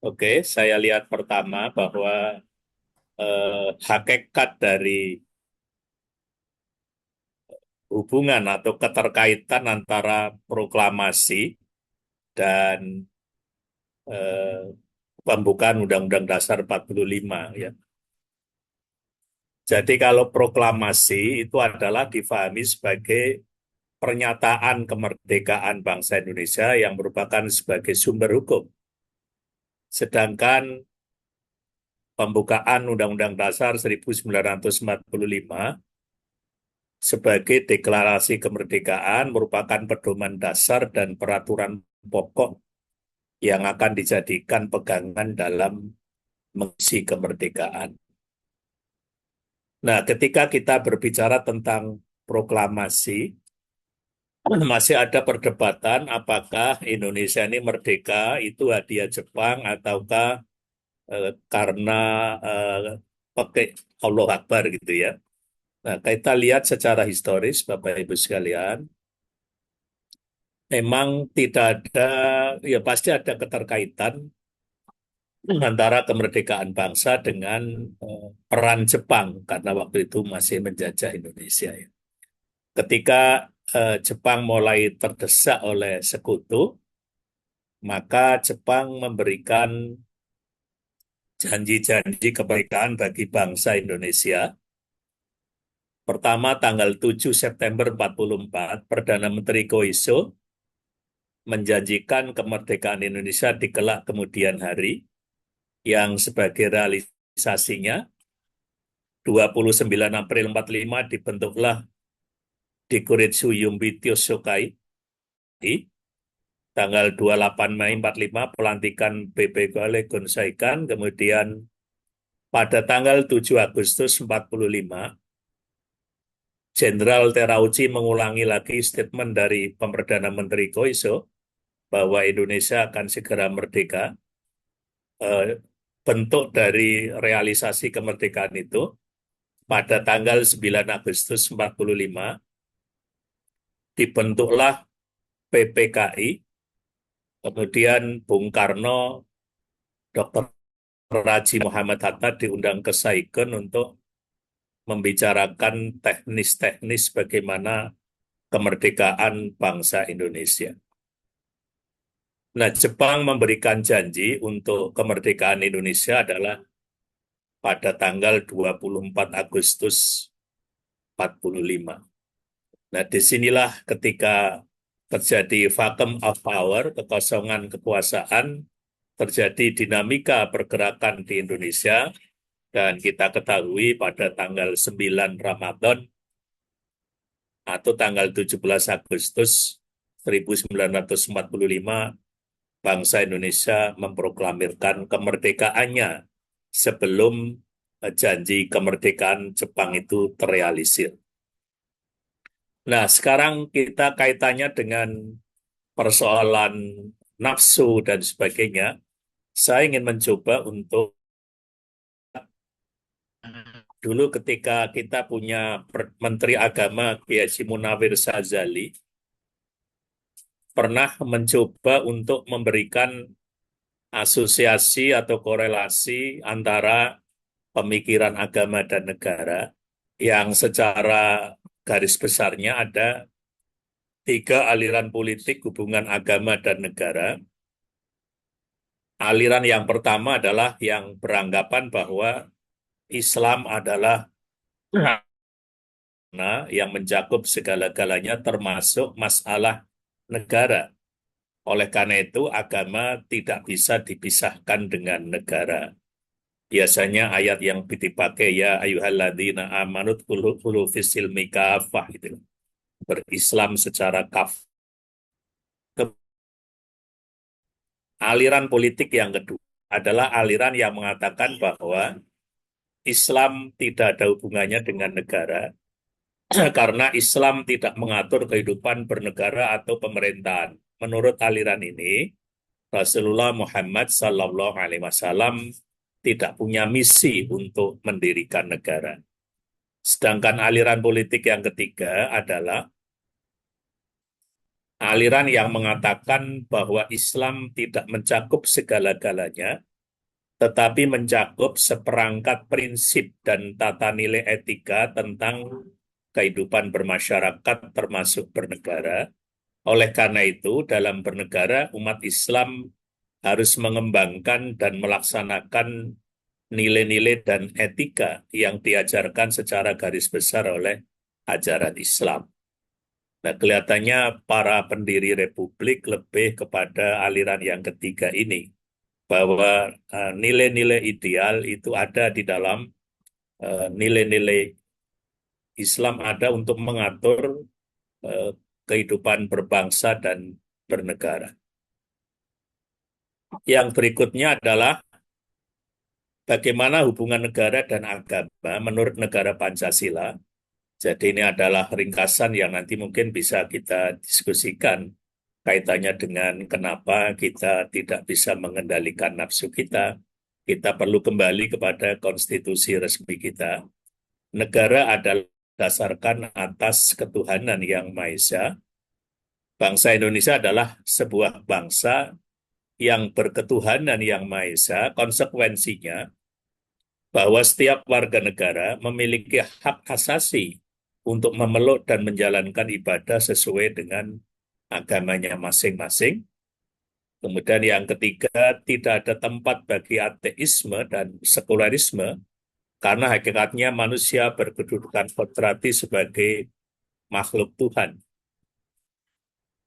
Oke, saya lihat pertama bahwa hakikat dari hubungan atau keterkaitan antara proklamasi dan pembukaan Undang-Undang Dasar 45, ya. Jadi kalau proklamasi itu adalah difahami sebagai pernyataan kemerdekaan bangsa Indonesia yang merupakan sebagai sumber hukum. Sedangkan pembukaan Undang-Undang Dasar 1945 sebagai deklarasi kemerdekaan merupakan pedoman dasar dan peraturan pokok yang akan dijadikan pegangan dalam mengisi kemerdekaan. Nah, ketika kita berbicara tentang proklamasi, masih ada perdebatan apakah Indonesia ini merdeka itu hadiah Jepang ataukah karena pakai Allah Akbar gitu ya. Nah, kita lihat secara historis, Bapak Ibu sekalian, memang tidak ada, ya pasti ada keterkaitan antara kemerdekaan bangsa dengan peran Jepang, karena waktu itu masih menjajah Indonesia. Ya. Ketika Jepang mulai terdesak oleh sekutu, maka Jepang memberikan janji-janji kemerdekaan bagi bangsa Indonesia. Pertama, tanggal 7 September 44, Perdana Menteri Koiso menjanjikan kemerdekaan Indonesia di kelak kemudian hari, yang sebagai realisasinya 29 April 45 dibentuklah Dikuritsu Yumbityo Shokai. Tanggal 28 Mei 45 pelantikan BP Kuala Gonsaikan, kemudian pada tanggal 7 Agustus 45 Jenderal Terauchi mengulangi lagi statement dari Perdana Menteri Koiso bahwa Indonesia akan segera merdeka. Bentuk dari realisasi kemerdekaan itu pada tanggal 9 Agustus 45 dibentuklah PPKI, kemudian Bung Karno, Dr. Raji Muhammad Hatta diundang ke Saigon untuk membicarakan teknis-teknis bagaimana kemerdekaan bangsa Indonesia. Nah, Jepang memberikan janji untuk kemerdekaan Indonesia adalah pada tanggal 24 Agustus 45. Nah, disinilah ketika terjadi vacuum of power, kekosongan kekuasaan, terjadi dinamika pergerakan di Indonesia, dan kita ketahui pada tanggal 9 Ramadan atau tanggal 17 Agustus 1945, bangsa Indonesia memproklamirkan kemerdekaannya sebelum janji kemerdekaan Jepang itu terrealisir. Nah, sekarang kita kaitannya dengan persoalan nafsu dan sebagainya. Saya ingin mencoba untuk dulu ketika kita punya Menteri Agama Kiai Haji Munawir Sazali pernah mencoba untuk memberikan asosiasi atau korelasi antara pemikiran agama dan negara yang secara garis besarnya ada 3 aliran politik hubungan agama dan negara. Aliran yang pertama adalah yang beranggapan bahwa Islam adalah yang mencakup segala-galanya termasuk masalah negara. Oleh karena itu, agama tidak bisa dipisahkan dengan negara. Biasanya ayat yang dipakai ya ayyuhalladzina amanut khulu fis silmi kafah gitu. Berislam secara Aliran politik yang kedua adalah aliran yang mengatakan bahwa Islam tidak ada hubungannya dengan negara karena Islam tidak mengatur kehidupan bernegara atau pemerintahan. Menurut aliran ini, Rasulullah Muhammad SAW tidak punya misi untuk mendirikan negara. Sedangkan aliran politik yang ketiga adalah aliran yang mengatakan bahwa Islam tidak mencakup segala-galanya, tetapi mencakup seperangkat prinsip dan tata nilai etika tentang kehidupan bermasyarakat termasuk bernegara. Oleh karena itu, dalam bernegara, umat Islam harus mengembangkan dan melaksanakan nilai-nilai dan etika yang diajarkan secara garis besar oleh ajaran Islam. Nah, kelihatannya para pendiri Republik lebih kepada aliran yang ketiga ini. bahwa nilai-nilai ideal itu ada di dalam nilai-nilai Islam, ada untuk mengatur kehidupan berbangsa dan bernegara. Yang berikutnya adalah bagaimana hubungan negara dan agama menurut negara Pancasila. Jadi ini adalah ringkasan yang nanti mungkin bisa kita diskusikan kaitannya dengan kenapa kita tidak bisa mengendalikan nafsu kita. Kita perlu kembali kepada konstitusi resmi kita. Negara adalah berdasarkan atas ketuhanan yang Maha Esa. Bangsa Indonesia adalah sebuah bangsa yang berketuhanan yang Maha Esa. Konsekuensinya bahwa setiap warga negara memiliki hak asasi untuk memeluk dan menjalankan ibadah sesuai dengan agamanya masing-masing. Kemudian yang ketiga, tidak ada tempat bagi ateisme dan sekularisme, karena hakikatnya manusia berkedudukan kodrati sebagai makhluk Tuhan.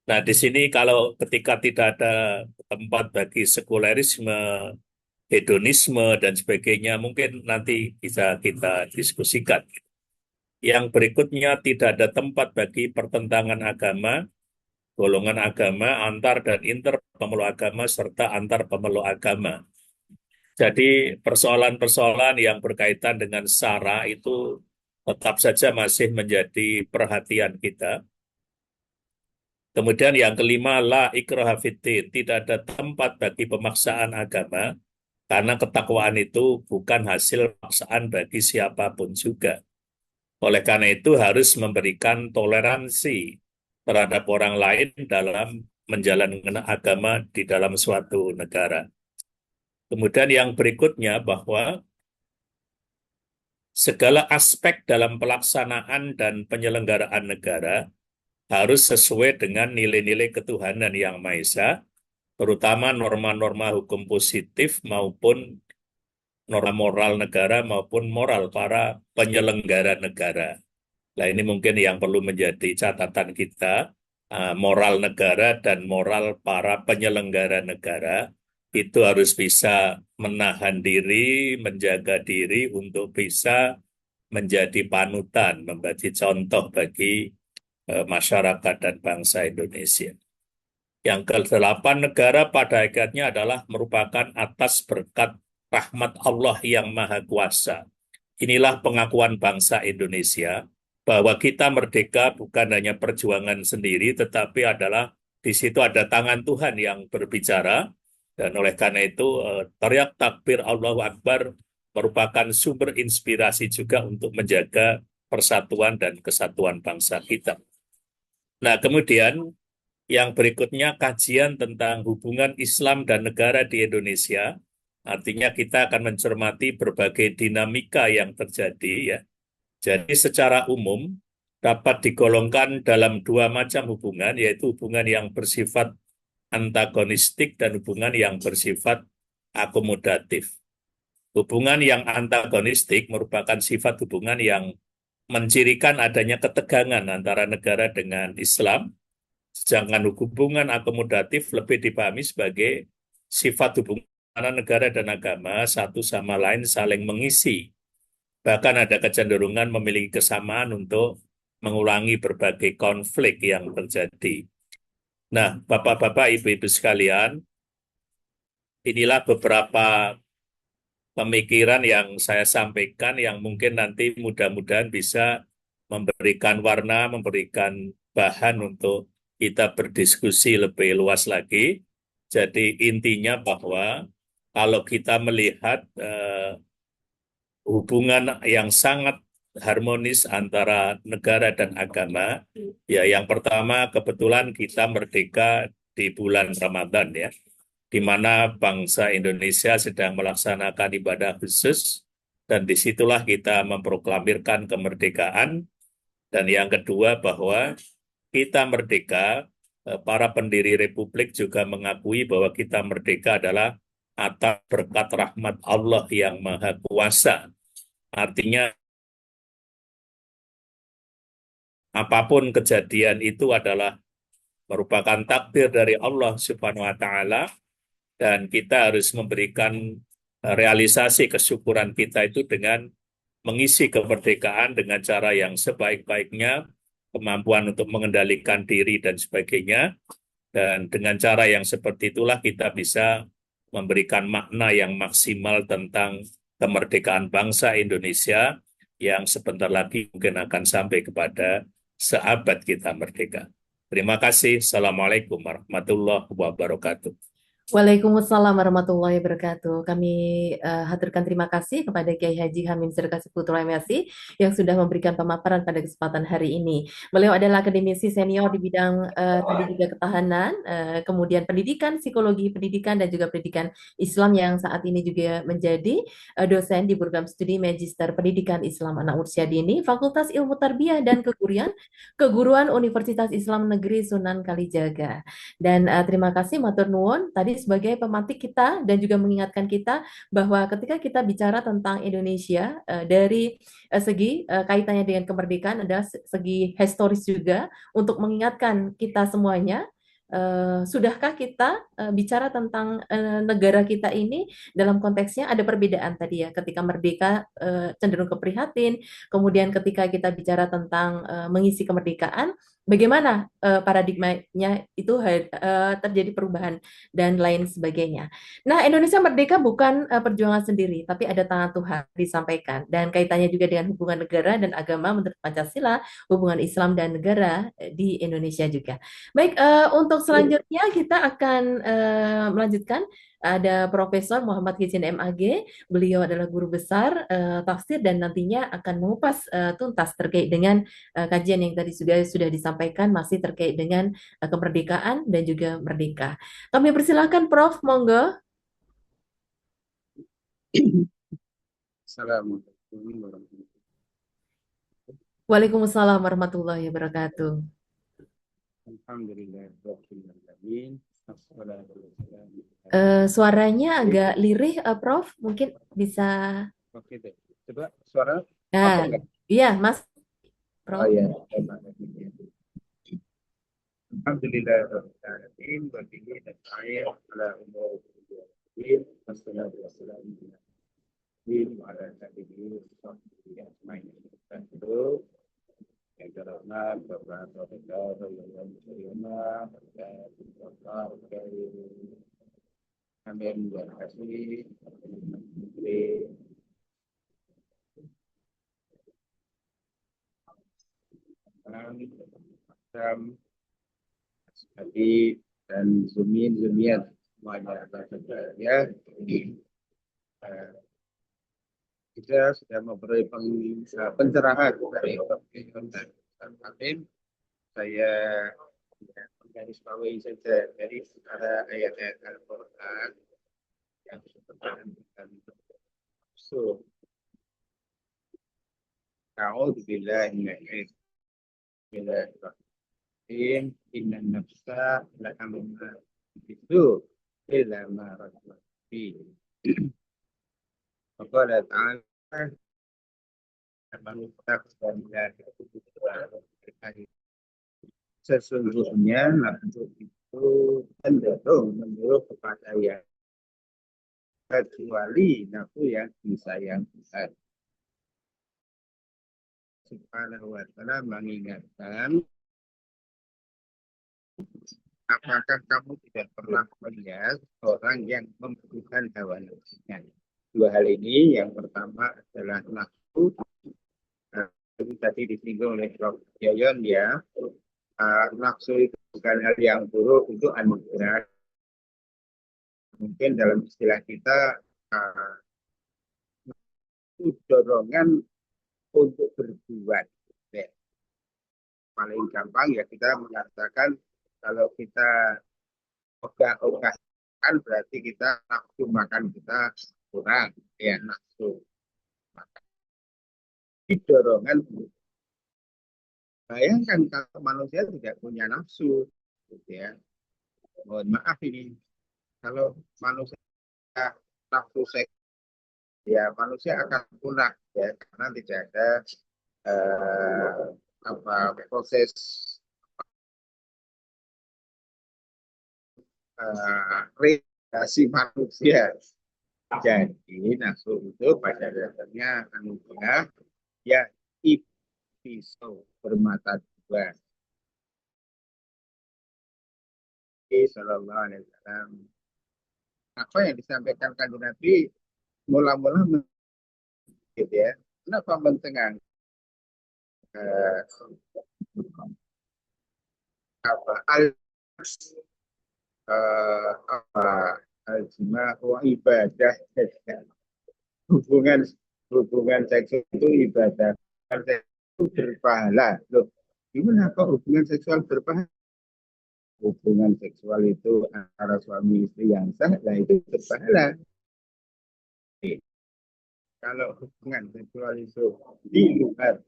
Nah, di sini kalau ketika tidak ada tempat bagi sekularisme, hedonisme, dan sebagainya, mungkin nanti bisa kita diskusikan. Yang berikutnya, tidak ada tempat bagi pertentangan agama, golongan agama, antar dan inter pemeluk agama, serta antar pemeluk agama. Jadi persoalan-persoalan yang berkaitan dengan SARA itu tetap saja masih menjadi perhatian kita. Kemudian yang kelima, la ikraha fiddin, tidak ada tempat bagi pemaksaan agama, karena ketakwaan itu bukan hasil paksaan bagi siapapun juga. Oleh karena itu harus memberikan toleransi terhadap orang lain dalam menjalankan agama di dalam suatu negara. Kemudian yang berikutnya bahwa segala aspek dalam pelaksanaan dan penyelenggaraan negara harus sesuai dengan nilai-nilai ketuhanan yang Maha Esa, terutama norma-norma hukum positif maupun norma moral negara maupun moral para penyelenggara negara. Nah, ini mungkin yang perlu menjadi catatan kita, moral negara dan moral para penyelenggara negara itu harus bisa menahan diri, menjaga diri untuk bisa menjadi panutan, memberi contoh bagi masyarakat dan bangsa Indonesia. Yang ke-8, negara pada hakikatnya adalah merupakan atas berkat rahmat Allah yang Maha Kuasa. Inilah pengakuan bangsa Indonesia, bahwa kita merdeka bukan hanya perjuangan sendiri, tetapi adalah di situ ada tangan Tuhan yang berbicara, dan oleh karena itu teriak takbir Allahu Akbar merupakan sumber inspirasi juga untuk menjaga persatuan dan kesatuan bangsa kita. Nah, kemudian yang berikutnya kajian tentang hubungan Islam dan negara di Indonesia, artinya kita akan mencermati berbagai dinamika yang terjadi ya. Jadi secara umum dapat digolongkan dalam dua macam hubungan, yaitu hubungan yang bersifat antagonistik dan hubungan yang bersifat akomodatif. Hubungan yang antagonistik merupakan sifat hubungan yang mencirikan adanya ketegangan antara negara dengan Islam, sedangkan hubungan akomodatif lebih dipahami sebagai sifat hubungan negara dan agama satu sama lain saling mengisi. Bahkan ada kecenderungan memiliki kesamaan untuk mengulangi berbagai konflik yang terjadi. Nah, Bapak-bapak, Ibu-ibu sekalian, inilah beberapa pemikiran yang saya sampaikan yang mungkin nanti mudah-mudahan bisa memberikan warna, memberikan bahan untuk kita berdiskusi lebih luas lagi. Jadi intinya bahwa kalau kita melihat hubungan yang sangat harmonis antara negara dan agama, ya yang pertama kebetulan kita merdeka di bulan Ramadan ya, di mana bangsa Indonesia sedang melaksanakan ibadah khusus, dan disitulah kita memproklamirkan kemerdekaan. Dan yang kedua bahwa kita merdeka, para pendiri Republik juga mengakui bahwa kita merdeka adalah atas berkat rahmat Allah yang Maha Kuasa. Artinya apapun kejadian itu adalah merupakan takdir dari Allah Subhanahu wa Ta'ala, Dan kita harus memberikan realisasi kesyukuran kita itu dengan mengisi kemerdekaan dengan cara yang sebaik-baiknya, kemampuan untuk mengendalikan diri dan sebagainya. Dan dengan cara yang seperti itulah kita bisa memberikan makna yang maksimal tentang kemerdekaan bangsa Indonesia yang sebentar lagi mungkin akan sampai kepada seabad kita merdeka. Terima kasih. Assalamualaikum warahmatullahi wabarakatuh. Waalaikumsalam warahmatullahi wabarakatuh. Kami haturkan terima kasih kepada Kiai Haji Hamim Zerkasi Putra MSI yang sudah memberikan pemaparan pada kesempatan hari ini. Beliau adalah akademisi senior di bidang tadi juga ketahanan, kemudian pendidikan, psikologi pendidikan, dan juga pendidikan Islam yang saat ini juga menjadi dosen di program studi Magister Pendidikan Islam Anak Usia Dini, Fakultas Ilmu Tarbiyah dan Keguruan Universitas Islam Negeri Sunan Kalijaga. Dan terima kasih Matur Nuwun tadi sebagai pemantik kita dan juga mengingatkan kita bahwa ketika kita bicara tentang Indonesia dari segi kaitannya dengan kemerdekaan adalah segi historis juga untuk mengingatkan kita semuanya. Sudahkah kita bicara tentang negara kita ini dalam konteksnya ada perbedaan tadi ya ketika merdeka cenderung keprihatin, kemudian ketika kita bicara tentang mengisi kemerdekaan bagaimana paradigmanya itu terjadi perubahan dan lain sebagainya. Nah, Indonesia merdeka bukan perjuangan sendiri, tapi ada tangan Tuhan disampaikan dan kaitannya juga dengan hubungan negara dan agama menurut Pancasila, hubungan Islam dan negara di Indonesia juga. Baik, untuk selanjutnya kita akan melanjutkan. Ada Profesor Muhammad Kizin MAG, beliau adalah guru besar tafsir dan nantinya akan mengupas tuntas terkait dengan kajian yang tadi sudah disampaikan masih terkait dengan kemerdekaan dan juga merdeka. Kami persilahkan Prof, monggo. Assalamualaikum warahmatullahi wabarakatuh. Waalaikumsalam warahmatullahi wabarakatuh. Alhamdulillahirrahmanirrahim. Suaranya agak lirih, Prof. Mungkin bisa. Oke deh. Coba suara. Nah, Oke, iya, Mas. Prof. Oh ya. Alhamdulillahirrahmanirrahim. Wabihi nasta'in ala umur dunia. Wassalatu wassalamu ala wa ala alihi wa sahbihi ajmain. Yang terhormat Bapak Profesor Yoyon Suryoma, Bapak Hamim Zerkasi, Menteri Islam, Hadi dan Zumiat semuanya ya. Kita sudah memberi pencerahan dari Hakim. Saya menggaris bawahi saja dari antara ayat-ayat Al-Quran yang berkaitan dengan nafsu. A'udzubillahi minasyaitonir rajim. Innan nafsa la'amma itu illa ma rahmat fi. Faqala ta'ala sesungguhnya nafsu itu cenderung menyuruh kepada yang kecuali nafsu yang disayang Tuhan. Subhanahu wa ta'ala mengingatkan, apakah kamu tidak pernah melihat orang yang membutuhkan hawa nafsunya? Dua hal ini, yang pertama adalah nafsu, tadi disinggung oleh Prof. Yoyon ya, nafsu itu bukan hal yang buruk, itu anugerah. Mungkin dalam istilah kita itu dorongan untuk berbuat. Ya. Paling gampang ya kita mengatakan kalau kita ogah-ogah kan berarti kita nafsu makan kita kurang, ya nafsu makan. Dorongan. Bayangkan kalau manusia tidak punya nafsu, gitu ya. Mohon maaf ini, kalau manusia nafsu seks, ya manusia akan punah, ya karena tidak ada proses si manusia. Jadi nafsu itu pada dasarnya anugerah ya pisau bermata dua. Sallallahu alaihi wasallam. Apa yang disampaikan kanjeng Nabi mula-mula gitu ya. Kenapa mentengang apa apa al-jima wa ibadah, hubungan seksual itu ibadah, itu berpahala. Loh, gimana kok hubungan seksual berpahala? Hubungan seksual itu antara suami istri yang sah, nah itu berpahala. Kalau hubungan seksual itu di luar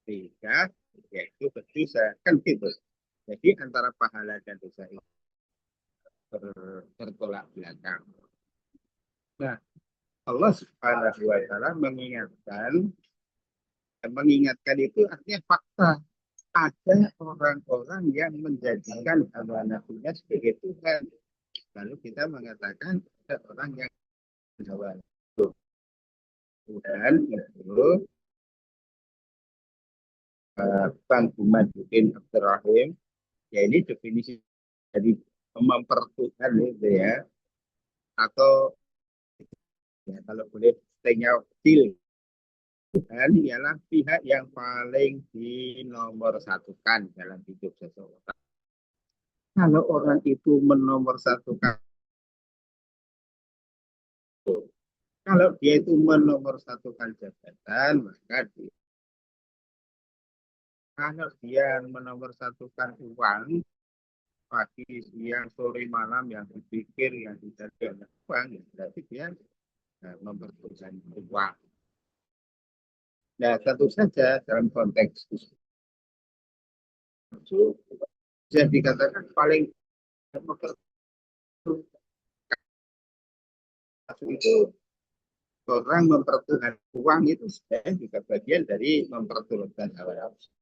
nikah, yaitu berdosa, kan gitu. Jadi antara pahala dan dosa itu bertolak belakang. Nah, Allah Subhanahu wa Ta'ala mengingatkan itu artinya fakta. Ada orang-orang yang menjadikan hawa nafsunya sebagai Tuhan. Lalu kita mengatakan ada orang yang hawa nafsu. Tuhan itu Bang Bumaduddin Abdurrahim, ya ini definisi dari mempertuhan itu ya, atau ya kalau boleh setengah kecil. Tuhan ialah pihak yang paling dinomor satukan dalam hidup seseorang. Kalau orang itu menomor satukan, kalau dia itu menomor satukan jabatan, maka dia, kalau dia menomor satukan uang, pagi, siang, sore, malam yang dipikir, yang tidak ada uang, ya berarti dia mempertuhan uang. Nah, tentu saja dalam konteks itu bisa dikatakan paling itu orang mempertuhan uang itu sebenarnya juga bagian dari mempertuhankan hawa nafsu.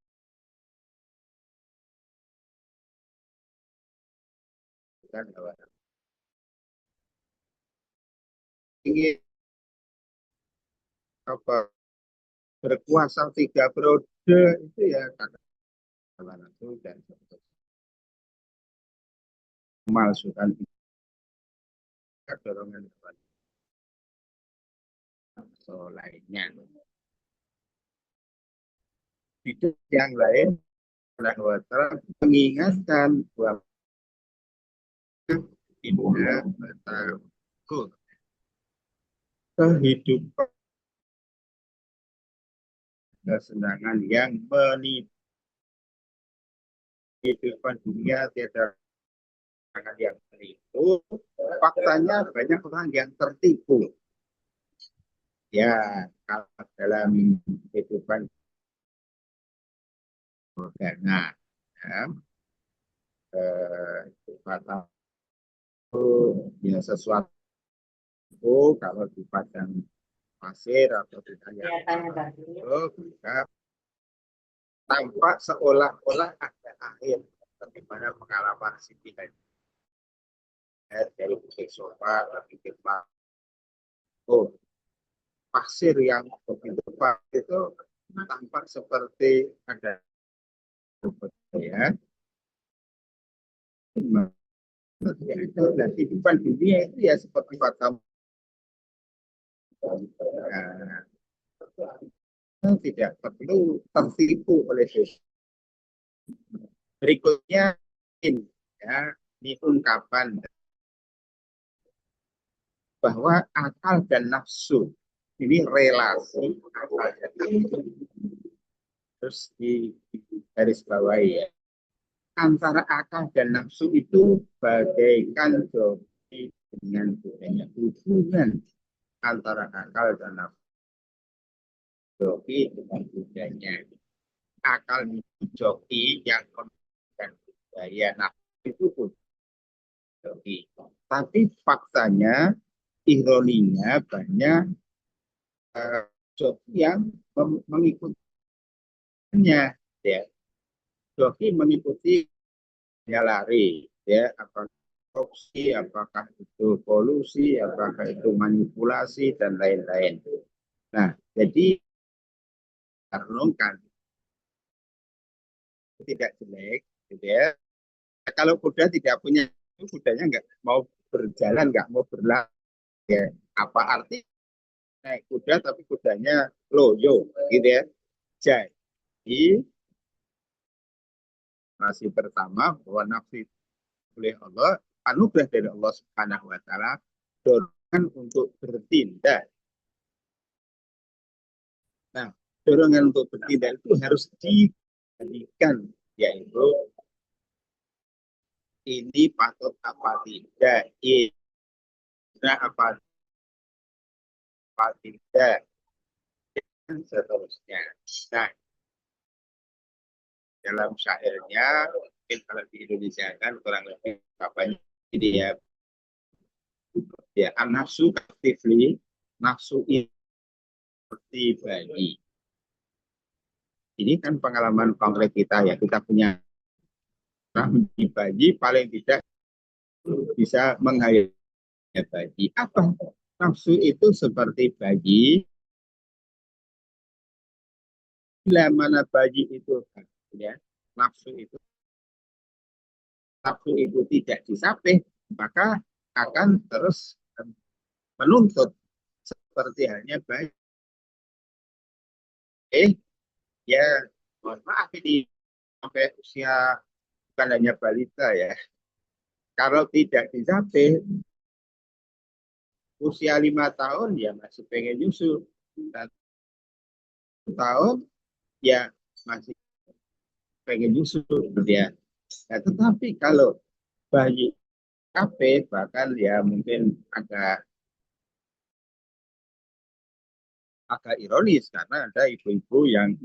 Ingin apa berkuasa 3 periode itu ya karena hawa nafsu dan memalsukan dorongan nafsu lainnya. Itu yang lain Allah mengingatkan bahwa inna mataku kehidupan kesenangan yang menipu kehidupan dunia tidak akan yang menipu. Faktanya banyak orang yang tertipu. Ya, kalau dalam kehidupan moderna, ya sesuatu kalau di padang pasir atau di tanah itu tampak seolah-olah ada air bagaimana pengalaman Siti dari bukit sofa ke bukit pasir yang begitu itu tampak seperti ada ya. Dan kehidupan dunia itu ya seperti fatwa tidak perlu tertipu oleh dosa. Berikutnya ini ungkapan bahwa akal dan nafsu ini relasi akal dan nafsu terus di garis bawahi ya. Antara akal dan nafsu itu bagaikan joki dengan budaya. Hubungan antara akal dan nafsu joki dengan budaya. Akal joki yang dan budaya nafsu itu pun joki. Tapi faktanya ironinya banyak joki yang mengikutinya ya. Joki mengikuti ya lari ya apa korupsi, apakah itu kolusi, apakah itu manipulasi, dan lain-lain. Nah, jadi renungkan tidak jelek, gitu ya. Kalau kuda tidak punya itu, kudanya nggak mau berjalan, nggak mau berlari. Ya. Apa arti naik kuda tapi kudanya loyo, gitu ya. Jadi masih pertama bahwa nafsu oleh Allah, anugerah dari Allah Subhanahu wa taala, dorongan untuk bertindak. Nah, dorongan untuk bertindak itu harus diberikan, yaitu ini patut apa tidak, ini apa tidak, dan seterusnya. Nah, dalam syairnya, mungkin kalau di Indonesia kan kurang lebih apa ini ya nafsu aktifli, nafsu seperti bayi. Ini kan pengalaman konkret kita ya, kita punya di bayi paling tidak bisa menghayati bayi. Apa nafsu itu seperti bayi? Bila mana bayi itu ya, nafsu itu tidak disapih, maka akan terus menuntut seperti halnya bayi. Ya, mohon maaf ini sampai usia bukan hanya balita ya. Kalau tidak disapih, usia 5 tahun ya masih pengen nyusu. Dan 1 tahun ya masih pengen nyusu ya. Nah, tetapi kalau bayi KP bahkan ya mungkin agak ironis karena ada ibu-ibu yang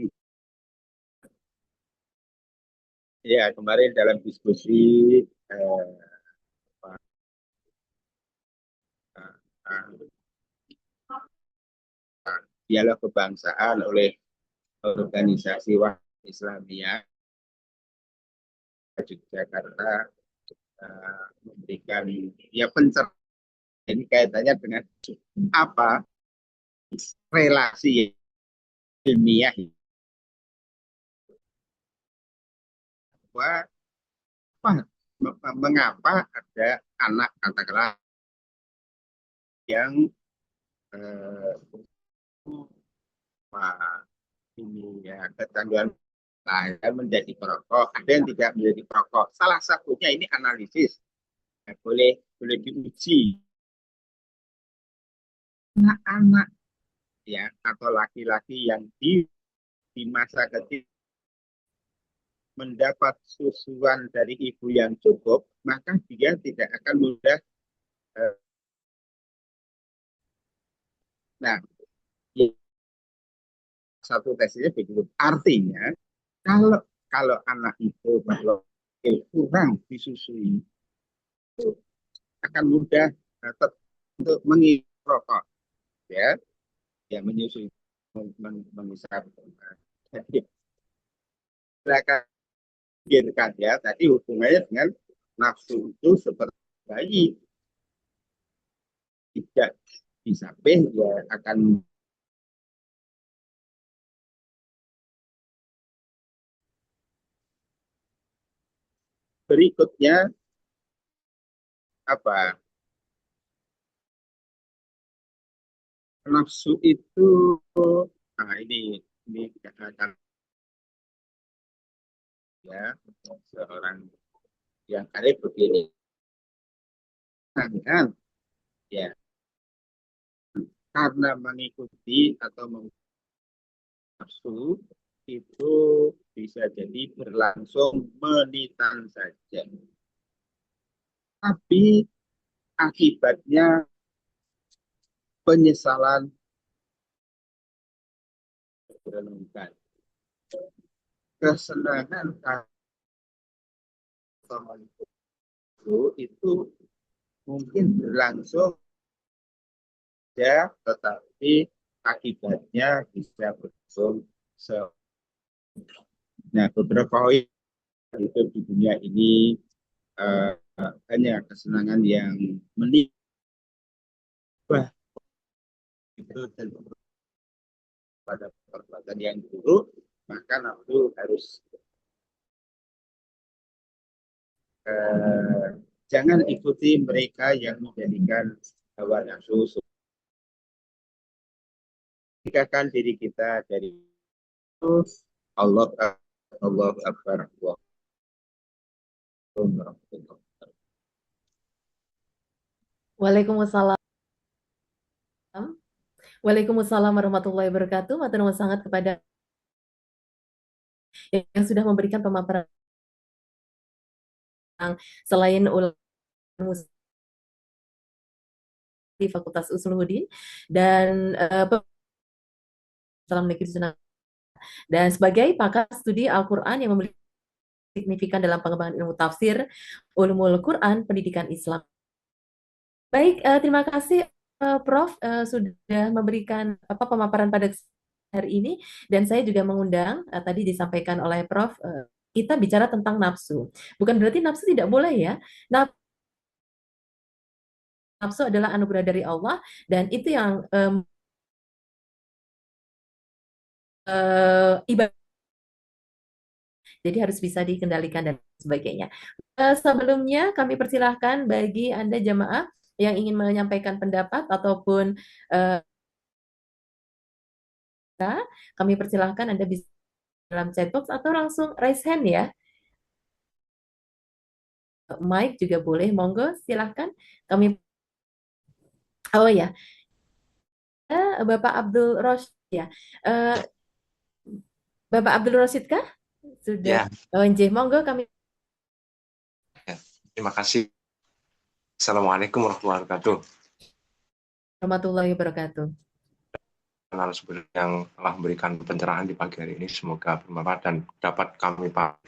ya kemarin dalam diskusi dialog kebangsaan oleh organisasi Islamiyah Yogyakarta memberikan ya pencerahan. Ini kaitannya dengan apa relasi ilmiah bahwa mengapa ada anak katakanlah yang ini ya kecanduan menjadi perokok, ada yang tidak menjadi perokok. Salah satunya ini analisis boleh diuji. Anak-anak ya atau laki-laki yang di masa kecil mendapat susuan dari ibu yang cukup, maka dia tidak akan mudah. Nah, satu tesnya begitu. Artinya, kalau anak itu kurang disusui, akan mudah untuk mengirokok, ya menyusui, mengisap. Jadi, silakan pikirkan ya. Tadi hubungannya dengan nafsu itu seperti bayi, tidak disapih ya akan berikutnya apa? Nafsu itu, nah ini ya seorang yang arif begini, kan ya karena mengikuti atau nafsu itu bisa jadi berlangsung menitan saja, tapi akibatnya penyesalan berenungkan kesenangan itu mungkin berlangsung ya, tetapi akibatnya bisa berlangsung. Nah, beberapa hidup di dunia ini hanya kesenangan yang menimba itu dan pada perbuatan yang buruk, maka nafsu harus jangan ikuti mereka yang menjadikan hawa nafsu meninggalkan diri kita dari itu. Allah Allah Akbar. Waalaikumsalam. Waalaikumsalam warahmatullahi wabarakatuh. Matur nuwun sangat kepada yang sudah memberikan pemaparan selain ulama di Fakultas Usuluddin dan Salam Negeri Sunan. Dan sebagai pakar studi Al-Quran yang memiliki signifikan dalam pengembangan ilmu tafsir, ulumul Quran, pendidikan Islam. Baik, terima kasih Prof sudah memberikan pemaparan pada hari ini, dan saya juga mengundang tadi disampaikan oleh Prof kita bicara tentang nafsu. Bukan berarti nafsu tidak boleh ya. Nafsu adalah anugerah dari Allah dan itu yang ibadah. Jadi harus bisa dikendalikan dan sebagainya. Sebelumnya kami persilahkan bagi Anda jamaah yang ingin menyampaikan pendapat ataupun kami persilahkan Anda bisa dalam chat box atau langsung raise hand ya. Mic juga boleh, monggo silahkan. Kami oh ya, Bapak Abdul Rosyid ya. Bapak Abdul Rosyid kah? Sudah. Ya. Oh, monggo kami. Ya, terima kasih. Assalamualaikum warahmatullahi wabarakatuh. Warahmatullahi wabarakatuh. Narasumber yang telah memberikan pencerahan di pagi hari ini semoga bermanfaat dan dapat kami pahami.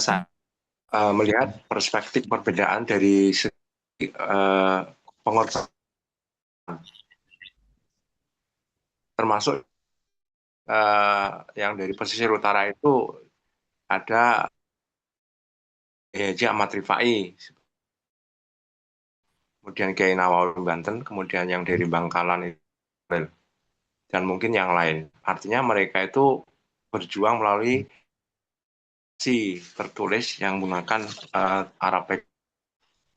Saya melihat perspektif perbedaan dari segi pengorbanan, termasuk yang dari pesisir utara itu ada Haji Ahmad Rifai, kemudian Kiai Nawawi Banten, kemudian yang dari Bangkalan itu, dan mungkin yang lain. Artinya mereka itu berjuang melalui si tertulis yang menggunakan Arabik,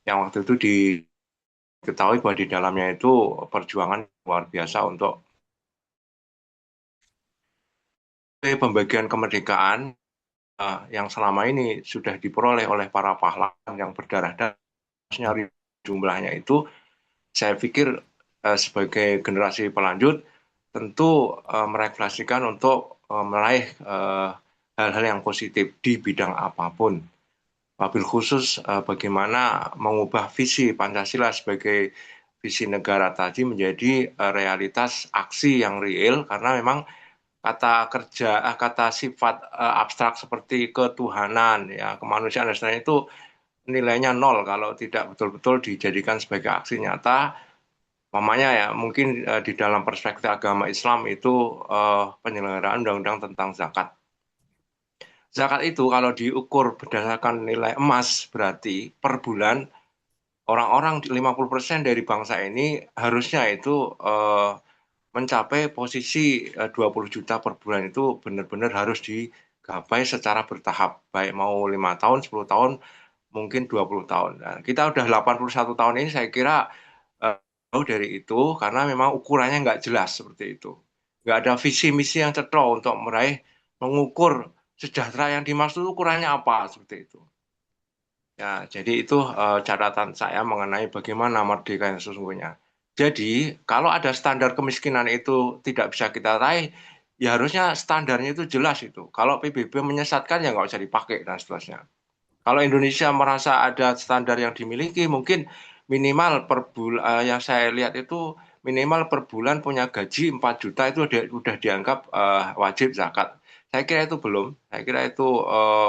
yang waktu itu diketahui bahwa di dalamnya itu perjuangan luar biasa untuk pembagian kemerdekaan yang selama ini sudah diperoleh oleh para pahlawan yang berdarah-darah jumlahnya itu. Saya pikir sebagai generasi pelanjut tentu merefleksikan untuk meraih hal-hal yang positif di bidang apapun. Wabil khusus bagaimana mengubah visi Pancasila sebagai visi negara tadi menjadi realitas aksi yang real, karena memang kata sifat abstrak seperti ketuhanan, ya, kemanusiaan dan sebagainya itu nilainya nol kalau tidak betul-betul dijadikan sebagai aksi nyata. Mamanya ya mungkin di dalam perspektif agama Islam itu penyelenggaraan undang-undang tentang zakat. Zakat itu kalau diukur berdasarkan nilai emas berarti per bulan orang-orang 50% dari bangsa ini harusnya itu mencapai posisi 20 juta per bulan. Itu benar-benar harus digapai secara bertahap, baik mau 5 tahun, 10 tahun, mungkin 20 tahun. Nah, kita udah 81 tahun ini saya kira jauh dari itu karena memang ukurannya nggak jelas seperti itu. Nggak ada visi misi yang cetha untuk mengukur sejahtera yang dimaksud ukurannya apa seperti itu. Ya, jadi itu catatan saya mengenai bagaimana merdeka yang sesungguhnya. Jadi kalau ada standar kemiskinan itu tidak bisa kita raih, ya harusnya standarnya itu jelas itu. Kalau PBB menyesatkan ya nggak usah dipakai dan seterusnya. Kalau Indonesia merasa ada standar yang dimiliki, mungkin minimal per bulan yang saya lihat itu minimal per bulan punya gaji 4 juta itu udah dianggap wajib zakat. Saya kira itu belum, saya kira itu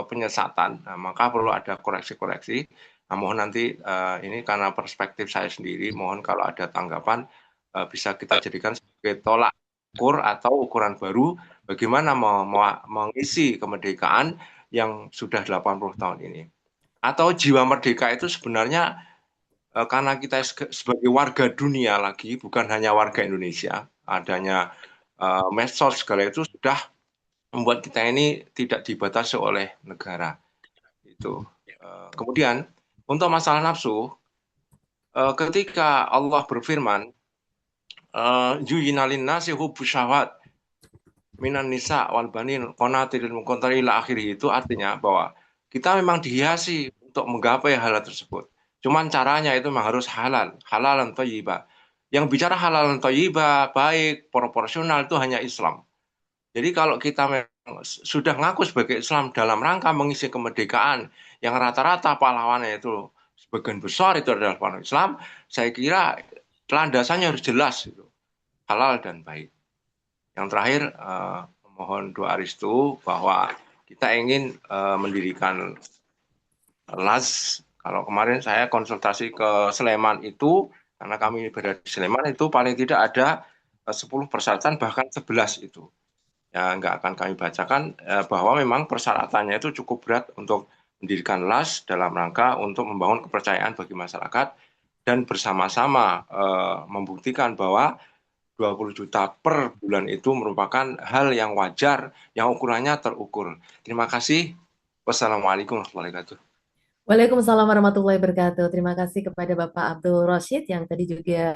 penyesatan. Nah, maka perlu ada koreksi-koreksi. Nah, mohon nanti ini karena perspektif saya sendiri, mohon kalau ada tanggapan bisa kita jadikan sebagai tolak ukur atau ukuran baru bagaimana mengisi kemerdekaan yang sudah 80 tahun ini. Atau jiwa merdeka itu sebenarnya karena kita sebagai warga dunia lagi, bukan hanya warga Indonesia, adanya medsos segala itu sudah membuat kita ini tidak dibatasi oleh negara. Itu. Kemudian untuk masalah nafsu, ketika Allah berfirman, yuyinalin nasi hubbu syahwat minan nisa wal banin qanatiril muqantari ila akhirih, itu artinya bahwa kita memang dihiasi untuk menggapai hal tersebut. Cuman caranya itu memang harus halal, halalan thayyibah. Yang bicara halalan thayyibah, baik, proporsional itu hanya Islam. Jadi kalau kita memang sudah ngaku sebagai Islam dalam rangka mengisi kemerdekaan yang rata-rata pahlawannya itu sebagian besar itu adalah pahlawan Islam, saya kira landasannya harus jelas itu, halal dan baik. Yang terakhir, mohon doa restu bahwa kita ingin mendirikan LAS. Kalau kemarin saya konsultasi ke Sleman itu, karena kami berada di Sleman itu paling tidak ada 10 persyaratan, bahkan 11 itu. Ya, nggak akan kami bacakan bahwa memang persyaratannya itu cukup berat untuk mendirikan LAS dalam rangka untuk membangun kepercayaan bagi masyarakat dan bersama-sama membuktikan bahwa 20 juta per bulan itu merupakan hal yang wajar, yang ukurannya terukur. Terima kasih. Wassalamualaikum warahmatullahi wabarakatuh. Waalaikumsalam warahmatullahi wabarakatuh. Terima kasih kepada Bapak Abdul Rashid yang tadi juga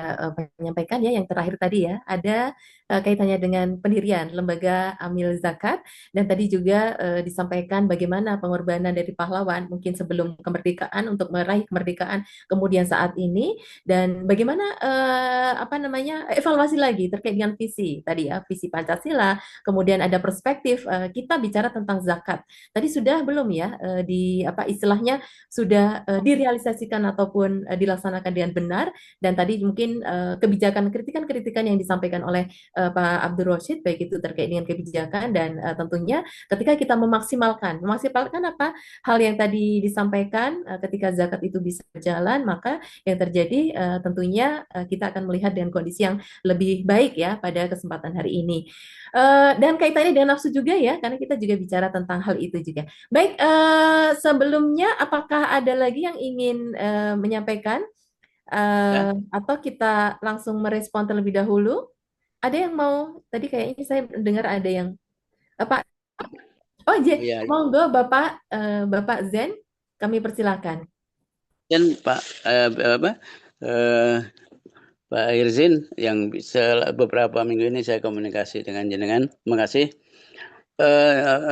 menyampaikan ya, yang terakhir tadi ya, ada kaitannya dengan pendirian Lembaga Amil Zakat, dan tadi juga disampaikan bagaimana pengorbanan dari pahlawan mungkin sebelum kemerdekaan untuk meraih kemerdekaan kemudian saat ini, dan bagaimana evaluasi lagi terkait dengan visi tadi ya, visi Pancasila, kemudian ada perspektif kita bicara tentang zakat. Tadi sudah belum ya istilahnya sudah direalisasikan ataupun dilaksanakan dengan benar, dan tadi mungkin kebijakan kritikan-kritikan yang disampaikan oleh Pak Abdul Rashid baik itu terkait dengan kebijakan, dan tentunya ketika kita memaksimalkan apa hal yang tadi disampaikan, ketika zakat itu bisa berjalan, maka yang terjadi tentunya kita akan melihat dengan kondisi yang lebih baik ya pada kesempatan hari ini. Dan kaitannya dengan nafsu juga ya, karena kita juga bicara tentang hal itu juga. Baik, sebelumnya apakah ada lagi yang ingin menyampaikan atau kita langsung merespon terlebih dahulu? Ada yang mau? Tadi kayaknya saya dengar ada yang Pak. Oh, Ya, monggo Bapak Zen, kami persilakan. dan Pak Pak Irzin yang beberapa minggu ini saya komunikasi dengan jenengan. Terima kasih.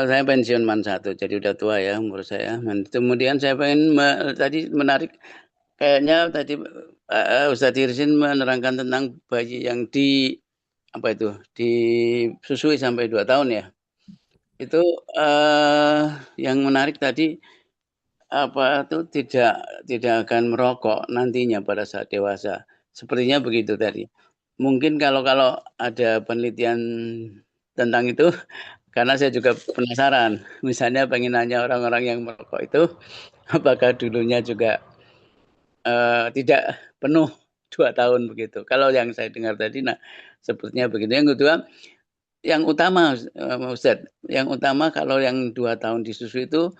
Saya pensiun man 1, jadi udah tua ya umur saya. Kemudian saya pengen tadi menarik, kayaknya tadi Ustadz Irzin menerangkan tentang bayi yang disusui sampai 2 tahun ya. Itu yang menarik tadi tidak akan merokok nantinya pada saat dewasa. Sepertinya begitu tadi. Mungkin kalau ada penelitian tentang itu, karena saya juga penasaran. Misalnya pengen nanya orang-orang yang merokok itu, apakah dulunya juga tidak penuh 2 tahun begitu. Kalau yang saya dengar tadi, sepertinya begitu. Yang kedua, yang utama Ustadz, yang utama kalau yang 2 tahun disusui itu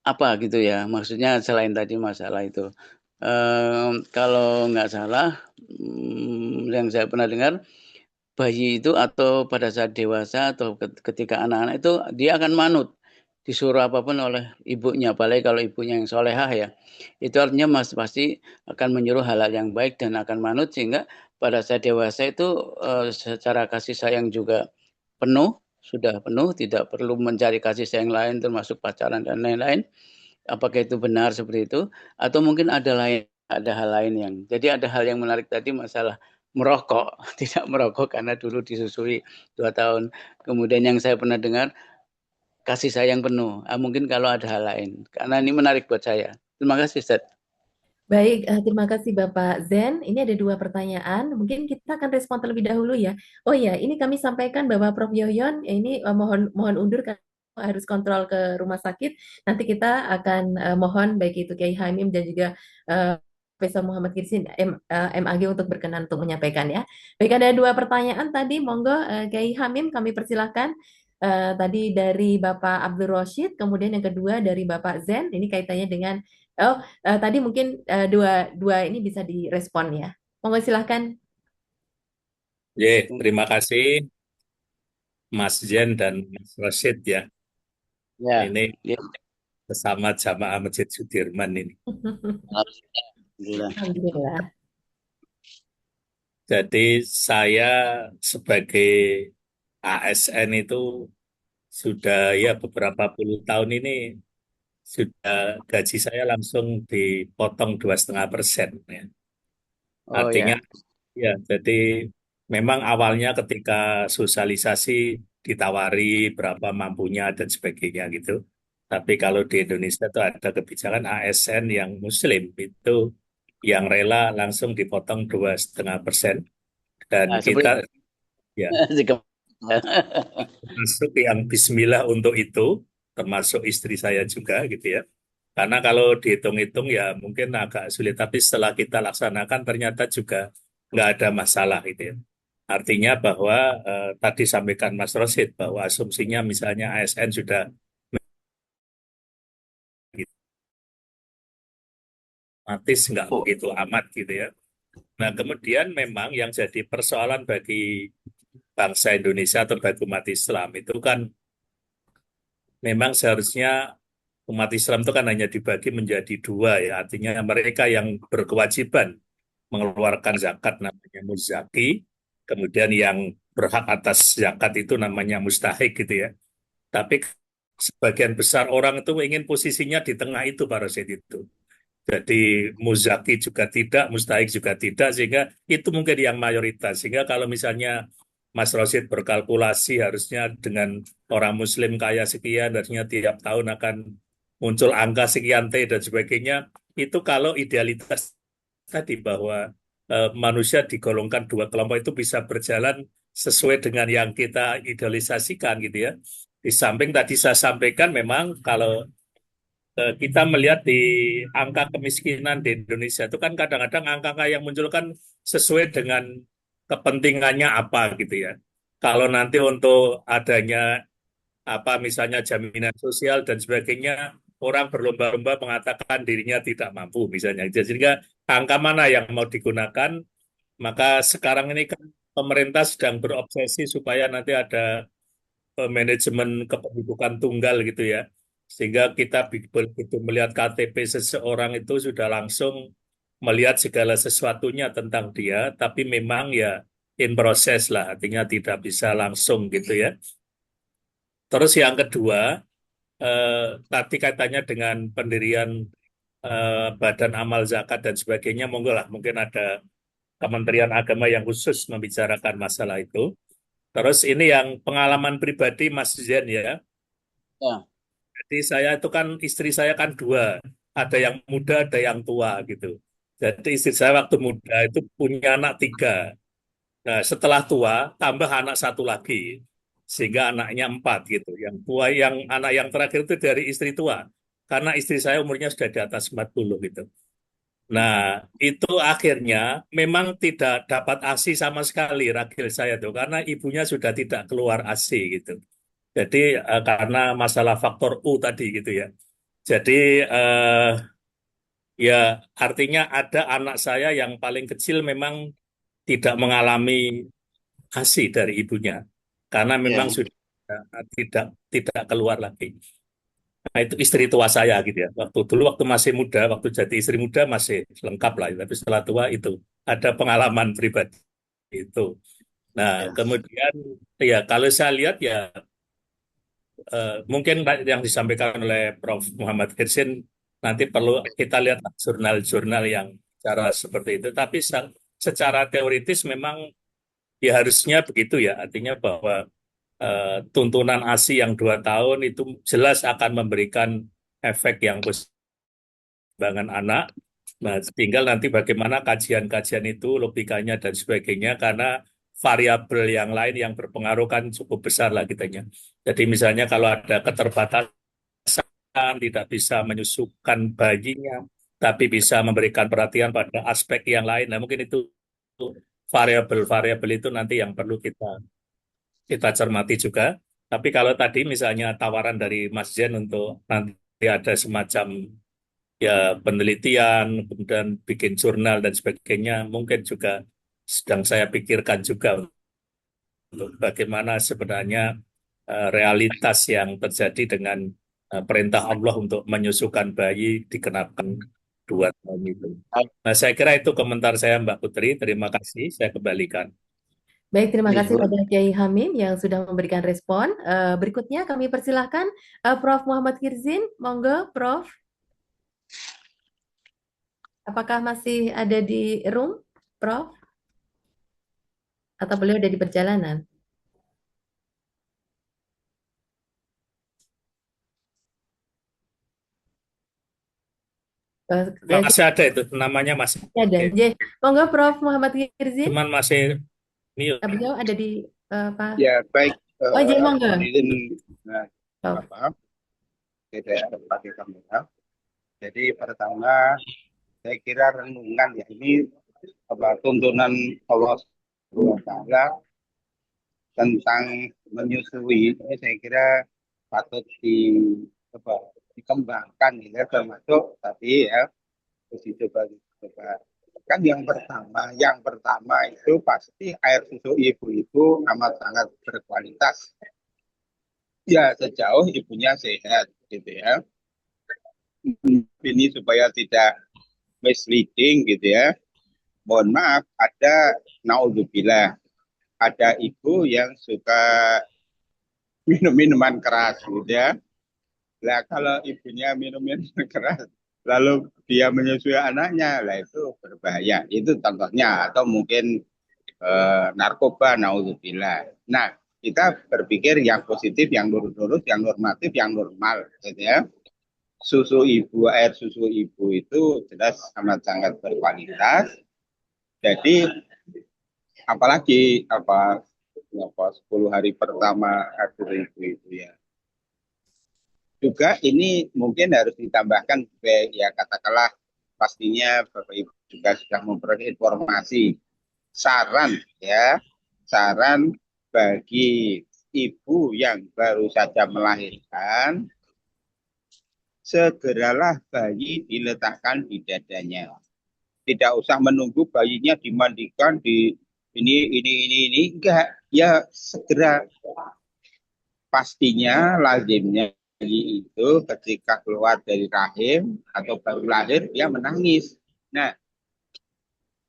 apa gitu ya? Maksudnya selain tadi masalah itu. Kalau nggak salah, yang saya pernah dengar, bayi itu atau pada saat dewasa atau ketika anak-anak itu dia akan manut, disuruh apapun oleh ibunya, apalagi kalau ibunya yang solehah ya. Itu artinya pasti akan menyuruh hal-hal yang baik dan akan manut, sehingga pada saat dewasa itu secara kasih sayang juga sudah penuh, tidak perlu mencari kasih sayang lain termasuk pacaran dan lain-lain. Apakah itu benar seperti itu? Atau mungkin ada hal lain yang, jadi ada hal yang menarik tadi masalah merokok, tidak merokok karena dulu disusui 2 tahun. Kemudian yang saya pernah dengar, kasih sayang penuh. Mungkin kalau ada hal lain, karena ini menarik buat saya. Terima kasih Ustaz. Baik, terima kasih Bapak Zen. Ini ada 2 pertanyaan, mungkin kita akan respon terlebih dahulu ya. Oh ya, ini kami sampaikan bahwa Prof. Yoyon, ini mohon undur karena harus kontrol ke rumah sakit. Nanti kita akan mohon baik itu Kiai Hamim dan juga Profesor Muhammad Kirsin MAG untuk berkenan untuk menyampaikan ya. Baik, ada 2 pertanyaan tadi, monggo Kiai Hamim kami persilahkan. Tadi dari Bapak Abdul Rashid, kemudian yang kedua dari Bapak Zen, ini kaitannya dengan Oh, tadi mungkin dua ini bisa direspon ya. Monggo silahkan. Terima kasih Mas Jen dan Mas Rashid ya. Ya, Ini ya. sesama jamaah Masjid Sudirman ini. Alhamdulillah. Alhamdulillah. Jadi saya sebagai ASN itu sudah ya beberapa puluh tahun ini sudah gaji saya langsung dipotong 2,5%. Ya. Oh Artinya ya. ya, jadi memang awalnya ketika sosialisasi ditawari berapa mampunya dan sebagainya gitu. Tapi kalau di Indonesia itu ada kebijakan ASN yang Muslim itu yang rela langsung dipotong 2,5%. Dan Nah, kita seperti ya masuk yang Bismillah untuk itu, termasuk istri saya juga gitu ya. Karena kalau dihitung-hitung ya mungkin agak sulit, tapi setelah kita laksanakan ternyata juga nggak ada masalah gitu ya. Artinya bahwa tadi sampaikan Mas Rosid bahwa asumsinya misalnya ASN sudah otomatis nggak begitu amat gitu ya. Nah kemudian memang yang jadi persoalan bagi bangsa Indonesia atau bagi umat Islam itu kan memang seharusnya umat Islam itu kan hanya dibagi menjadi dua ya. Artinya mereka yang berkewajiban mengeluarkan zakat namanya muzaki, kemudian yang berhak atas zakat itu namanya mustahik gitu ya. Tapi sebagian besar orang itu ingin posisinya di tengah itu Pak Rosid itu. Jadi muzaki juga tidak, mustahik juga tidak, sehingga itu mungkin yang mayoritas. Sehingga kalau misalnya Mas Rosid berkalkulasi harusnya dengan orang Muslim kaya sekian, harusnya tiap tahun akan muncul angka sekian T dan sebagainya, itu kalau idealitas tadi bahwa manusia digolongkan dua kelompok itu bisa berjalan sesuai dengan yang kita idealisasikan gitu ya. Di samping tadi saya sampaikan memang kalau kita melihat di angka kemiskinan di Indonesia itu kan kadang-kadang angka-angka yang muncul kan sesuai dengan kepentingannya apa gitu ya. Kalau nanti untuk adanya apa misalnya jaminan sosial dan sebagainya, orang berlomba-lomba mengatakan dirinya tidak mampu misalnya. Sehingga angka mana yang mau digunakan, maka sekarang ini kan pemerintah sedang berobsesi supaya nanti ada manajemen kependudukan tunggal gitu ya. Sehingga kita begitu melihat KTP seseorang itu sudah langsung melihat segala sesuatunya tentang dia, tapi memang ya in proses lah, artinya tidak bisa langsung gitu ya. Terus yang kedua, tadi katanya dengan pendirian Badan Amal Zakat dan sebagainya, monggo lah, mungkin ada Kementerian Agama yang khusus membicarakan masalah itu. Terus ini yang pengalaman pribadi Mas Zen ya. ya. Jadi saya itu kan istri saya kan dua, ada yang muda, ada yang tua gitu. Jadi istri saya waktu muda itu punya anak tiga. Nah setelah tua tambah anak satu lagi, sehingga anaknya empat gitu. Yang tua, yang anak yang terakhir itu dari istri tua, karena istri saya umurnya sudah di atas 40 gitu. Nah itu akhirnya memang tidak dapat ASI sama sekali ragil saya tuh, karena ibunya sudah tidak keluar ASI gitu. Jadi karena masalah faktor U tadi gitu ya. Jadi ya artinya ada anak saya yang paling kecil memang tidak mengalami ASI dari ibunya karena memang Ya. sudah tidak tidak keluar lagi. Nah, itu istri tua saya gitu ya. Waktu dulu waktu masih muda, waktu jadi istri muda masih lengkap lah. Tapi setelah tua itu ada pengalaman pribadi itu. Nah, Ya. kemudian ya kalau saya lihat ya mungkin yang disampaikan oleh Prof. Muhammad Hirsin nanti perlu kita lihat jurnal-jurnal yang cara seperti itu. Tapi secara teoritis memang ya harusnya begitu ya. Artinya bahwa tuntunan ASI yang 2 tahun itu jelas akan memberikan efek yang positif perkembangan anak. Nah, tinggal nanti bagaimana kajian-kajian itu, logikanya dan sebagainya, karena variabel yang lain yang berpengaruh kan cukup besar lah kitanya. Jadi misalnya kalau ada keterbatasan, tidak bisa menyusukan bayinya, tapi bisa memberikan perhatian pada aspek yang lain. Nah, mungkin itu variabel-variabel itu nanti yang perlu kita cermati juga. Tapi kalau tadi misalnya tawaran dari Mas Zen untuk nanti ada semacam ya penelitian, kemudian bikin jurnal dan sebagainya, mungkin juga sedang saya pikirkan juga untuk bagaimana sebenarnya realitas yang terjadi dengan perintah Allah untuk menyusukan bayi dikenakan 2 tahun itu. Nah, saya kira itu komentar saya, Mbak Putri. Terima kasih. Saya kembalikan. Baik, terima kasih Ibu, pada Kiai Hamim yang sudah memberikan respon. Berikutnya kami persilahkan Prof. Muhammad Kirzin. Monggo, Prof. Apakah masih ada di room, Prof? Atau beliau ada di perjalanan? Masih ada itu, namanya masih Ada. Monggo, Prof. Muhammad Kirzin. cuman masih mute. Beliau ada di Pak. Ya, baik. Oh, jadi monggo. Nah, apa? Tidak pakai kamera. Jadi pertama, saya kira renungan ya ini tuntunan Allah SWT tentang menyusui ini saya kira patut dikembangkan ya, termasuk tadi ya coba kan yang pertama itu pasti air susu ibu itu amat sangat berkualitas ya sejauh ibunya sehat gitu ya. Ini supaya tidak misleading gitu ya. Mohon maaf, ada naudzubillah, ada ibu yang suka minum minuman keras gitu ya. Nah, kalau ibunya minum minuman keras, lalu dia menyusui anaknya, lah itu berbahaya. Itu contohnya, atau mungkin narkoba, naudzubillah. Nah, kita berpikir yang positif, yang lurus-lurus, yang normatif, yang normal, gitu ya. Air susu ibu itu jelas amat sangat berkualitas. Jadi apalagi 10 hari pertama akhir ibu itu ya. Juga ini mungkin harus ditambahkan ya katakanlah pastinya Bapak Ibu juga sudah memperoleh informasi saran bagi ibu yang baru saja melahirkan segeralah bayi diletakkan di dadanya. Tidak usah menunggu bayinya dimandikan ini enggak, ya segera. Pastinya lazimnya bayi itu ketika keluar dari rahim atau baru lahir dia menangis. Nah,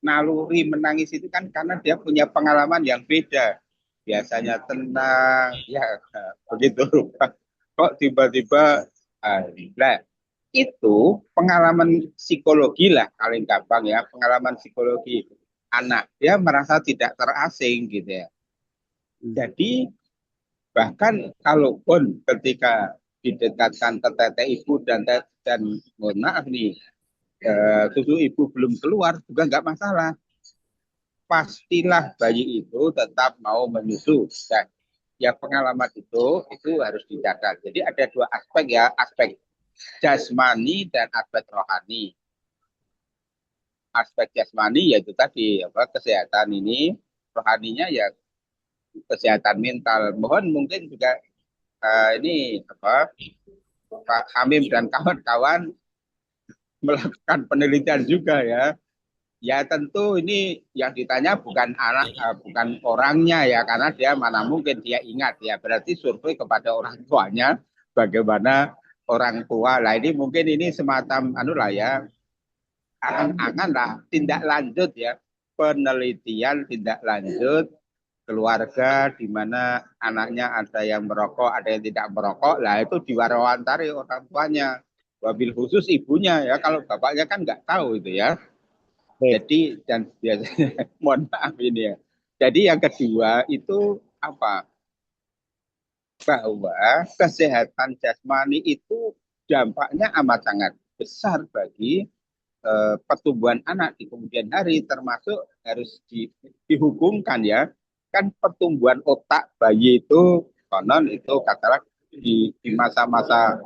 naluri menangis itu kan karena dia punya pengalaman yang beda. Biasanya tenang, ya begitu. Kok tiba-tiba nah, itu pengalaman psikologi lah paling gampang ya, pengalaman psikologi anak dia merasa tidak terasing gitu ya. Jadi bahkan kalaupun ketika didekatkan ke tete ibu dan mohon maaf nih susu ibu belum keluar juga nggak masalah, pastilah bayi itu tetap mau menyusu. Dan ya pengalaman itu harus dijaga. Jadi ada 2 aspek ya, aspek jasmani dan aspek rohani. Aspek jasmani yaitu tadi kesehatan ini, rohaninya ya kesehatan mental. Mohon mungkin juga ini Pak Hamim dan kawan-kawan melakukan penelitian juga ya. Ya tentu ini yang ditanya bukan bukan orangnya ya, karena dia mana mungkin dia ingat ya. Berarti survei kepada orang tuanya bagaimana orang tua. Lah ini mungkin ini semacam ya, angan-angan lah tindak lanjut ya, penelitian tindak lanjut keluarga di mana anaknya ada yang merokok, ada yang tidak merokok. Lah itu diwawancara orang tuanya. Wabil khusus ibunya ya, kalau bapaknya kan nggak tahu itu ya. Jadi dan biasanya mohon maaf ini ya. Jadi yang kedua itu bahwa kesehatan jasmani itu dampaknya amat sangat besar bagi pertumbuhan anak di kemudian hari, termasuk harus dihubungkan ya. Kan pertumbuhan otak bayi itu konon itu katakanlah di masa-masa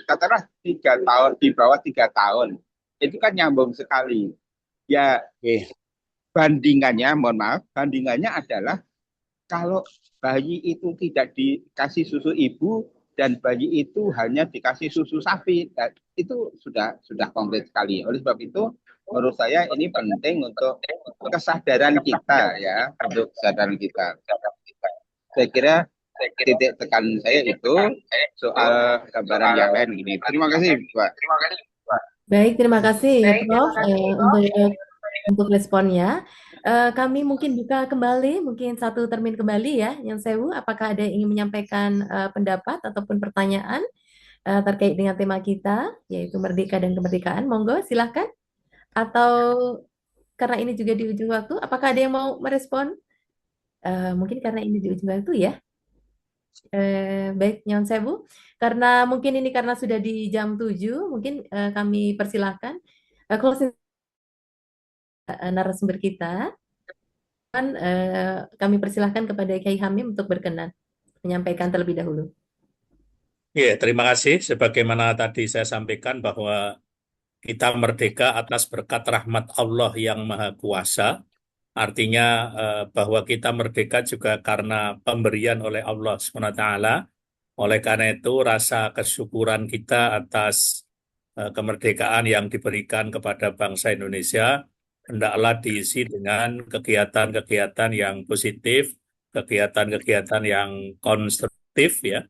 katakanlah 3 tahun, di bawah 3 tahun itu kan nyambung sekali. Ya, bandingannya adalah kalau bayi itu tidak dikasih susu ibu dan bayi itu hanya dikasih susu sapi, itu sudah konkret sekali. Oleh sebab itu, menurut saya ini penting untuk kesadaran kita ya, untuk kesadaran kita. Saya kira titik tekan saya itu soal gambaran yang lain gini. Terima kasih, Pak. Baik, terima kasih Prof untuk responnya. Kami mungkin buka kembali, mungkin satu termin kembali ya, yang Sewu. Apakah ada yang ingin menyampaikan pendapat ataupun pertanyaan terkait dengan tema kita, yaitu Merdeka dan Kemerdekaan? Monggo, silahkan. Atau karena ini juga di ujung waktu, apakah ada yang mau merespon? Mungkin karena ini di ujung waktu ya. Baik, Nyon Sewu. Karena mungkin ini karena sudah di jam 7, mungkin kami persilahkan closing narasumber kita. Dan, kami persilahkan kepada Kiai Hamim untuk berkenan menyampaikan terlebih dahulu. Ya, terima kasih. Sebagaimana tadi saya sampaikan bahwa kita merdeka atas berkat rahmat Allah yang Maha Kuasa. Artinya bahwa kita merdeka juga karena pemberian oleh Allah SWT. Oleh karena itu, rasa kesyukuran kita atas kemerdekaan yang diberikan kepada bangsa Indonesia hendaklah diisi dengan kegiatan-kegiatan yang positif, kegiatan-kegiatan yang konstruktif, ya,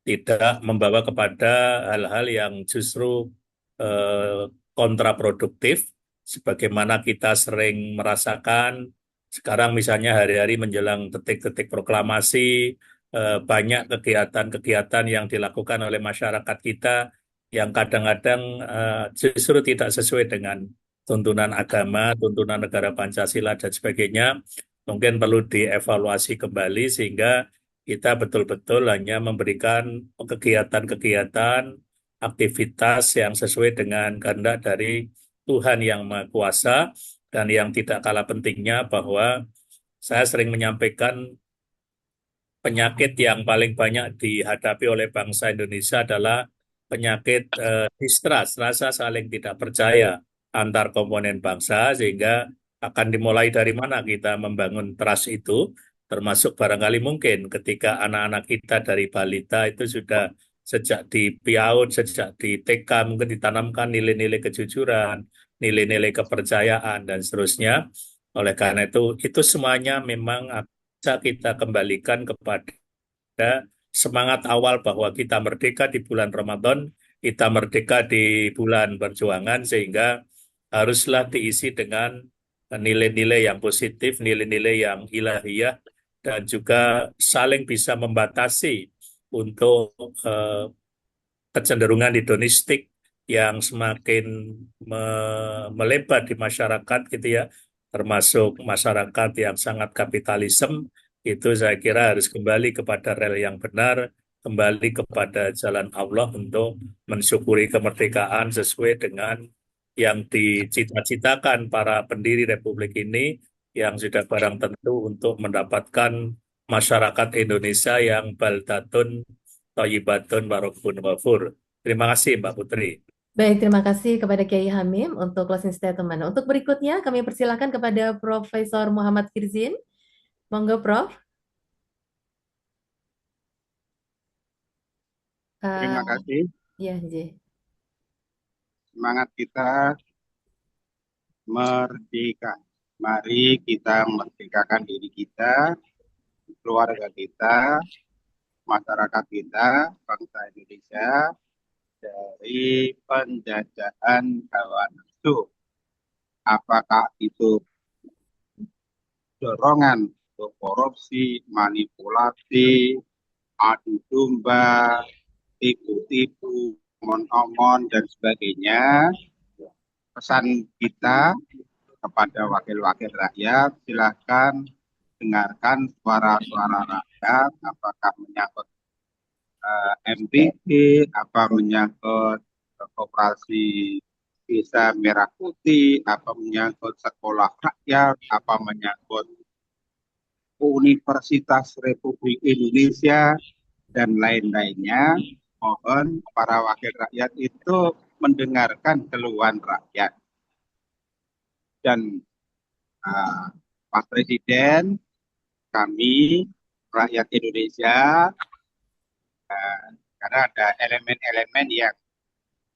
tidak membawa kepada hal-hal yang justru kontraproduktif, sebagaimana kita sering merasakan sekarang misalnya hari-hari menjelang detik-detik proklamasi, banyak kegiatan-kegiatan yang dilakukan oleh masyarakat kita yang kadang-kadang justru tidak sesuai dengan tuntunan agama, tuntunan negara Pancasila, dan sebagainya. Mungkin perlu dievaluasi kembali sehingga kita betul-betul hanya memberikan kegiatan-kegiatan, aktivitas yang sesuai dengan kehendak dari Tuhan yang Maha Kuasa, dan yang tidak kalah pentingnya bahwa saya sering menyampaikan penyakit yang paling banyak dihadapi oleh bangsa Indonesia adalah penyakit distrust, rasa saling tidak percaya antar komponen bangsa, sehingga akan dimulai dari mana kita membangun trust itu, termasuk barangkali mungkin ketika anak-anak kita dari balita itu sudah sejak di PAUD, sejak di TK mungkin ditanamkan nilai-nilai kejujuran, nilai-nilai kepercayaan, dan seterusnya. Oleh karena itu semuanya memang bisa kita kembalikan kepada semangat awal bahwa kita merdeka di bulan Ramadan, kita merdeka di bulan perjuangan, sehingga haruslah diisi dengan nilai-nilai yang positif, nilai-nilai yang ilahiyah, dan juga saling bisa membatasi untuk kecenderungan hedonistik yang semakin melebar di masyarakat gitu ya, termasuk masyarakat yang sangat kapitalisme. Itu saya kira harus kembali kepada rel yang benar, kembali kepada jalan Allah untuk mensyukuri kemerdekaan sesuai dengan yang dicita-citakan para pendiri Republik ini, yang sudah barang tentu untuk mendapatkan masyarakat Indonesia yang baldatun thayyibatun warabun ghafur. Terima kasih Mbak Putri. Baik, terima kasih kepada Kiai Hamim untuk closing statement. Untuk berikutnya kami persilakan kepada Profesor Muhammad Firzin. Monggo, Prof. Terima kasih. Ya, J. Semangat kita merdeka. Mari kita merdekakan diri kita, keluarga kita, masyarakat kita, bangsa Indonesia dari penjajahan hawa nafsu. Apakah itu dorongan untuk korupsi, manipulasi, adu domba, tipu-tipu, omon-omon, dan sebagainya. Pesan kita kepada wakil-wakil rakyat, silakan dengarkan suara-suara rakyat, apakah menyangkut MPD, apa menyangkut koperasi Desa Merah Putih, apa menyangkut sekolah rakyat, apa menyangkut Universitas Republik Indonesia, dan lain-lainnya. Mohon para wakil rakyat itu mendengarkan keluhan rakyat. Dan Pak Presiden, kami rakyat Indonesia, karena ada elemen-elemen yang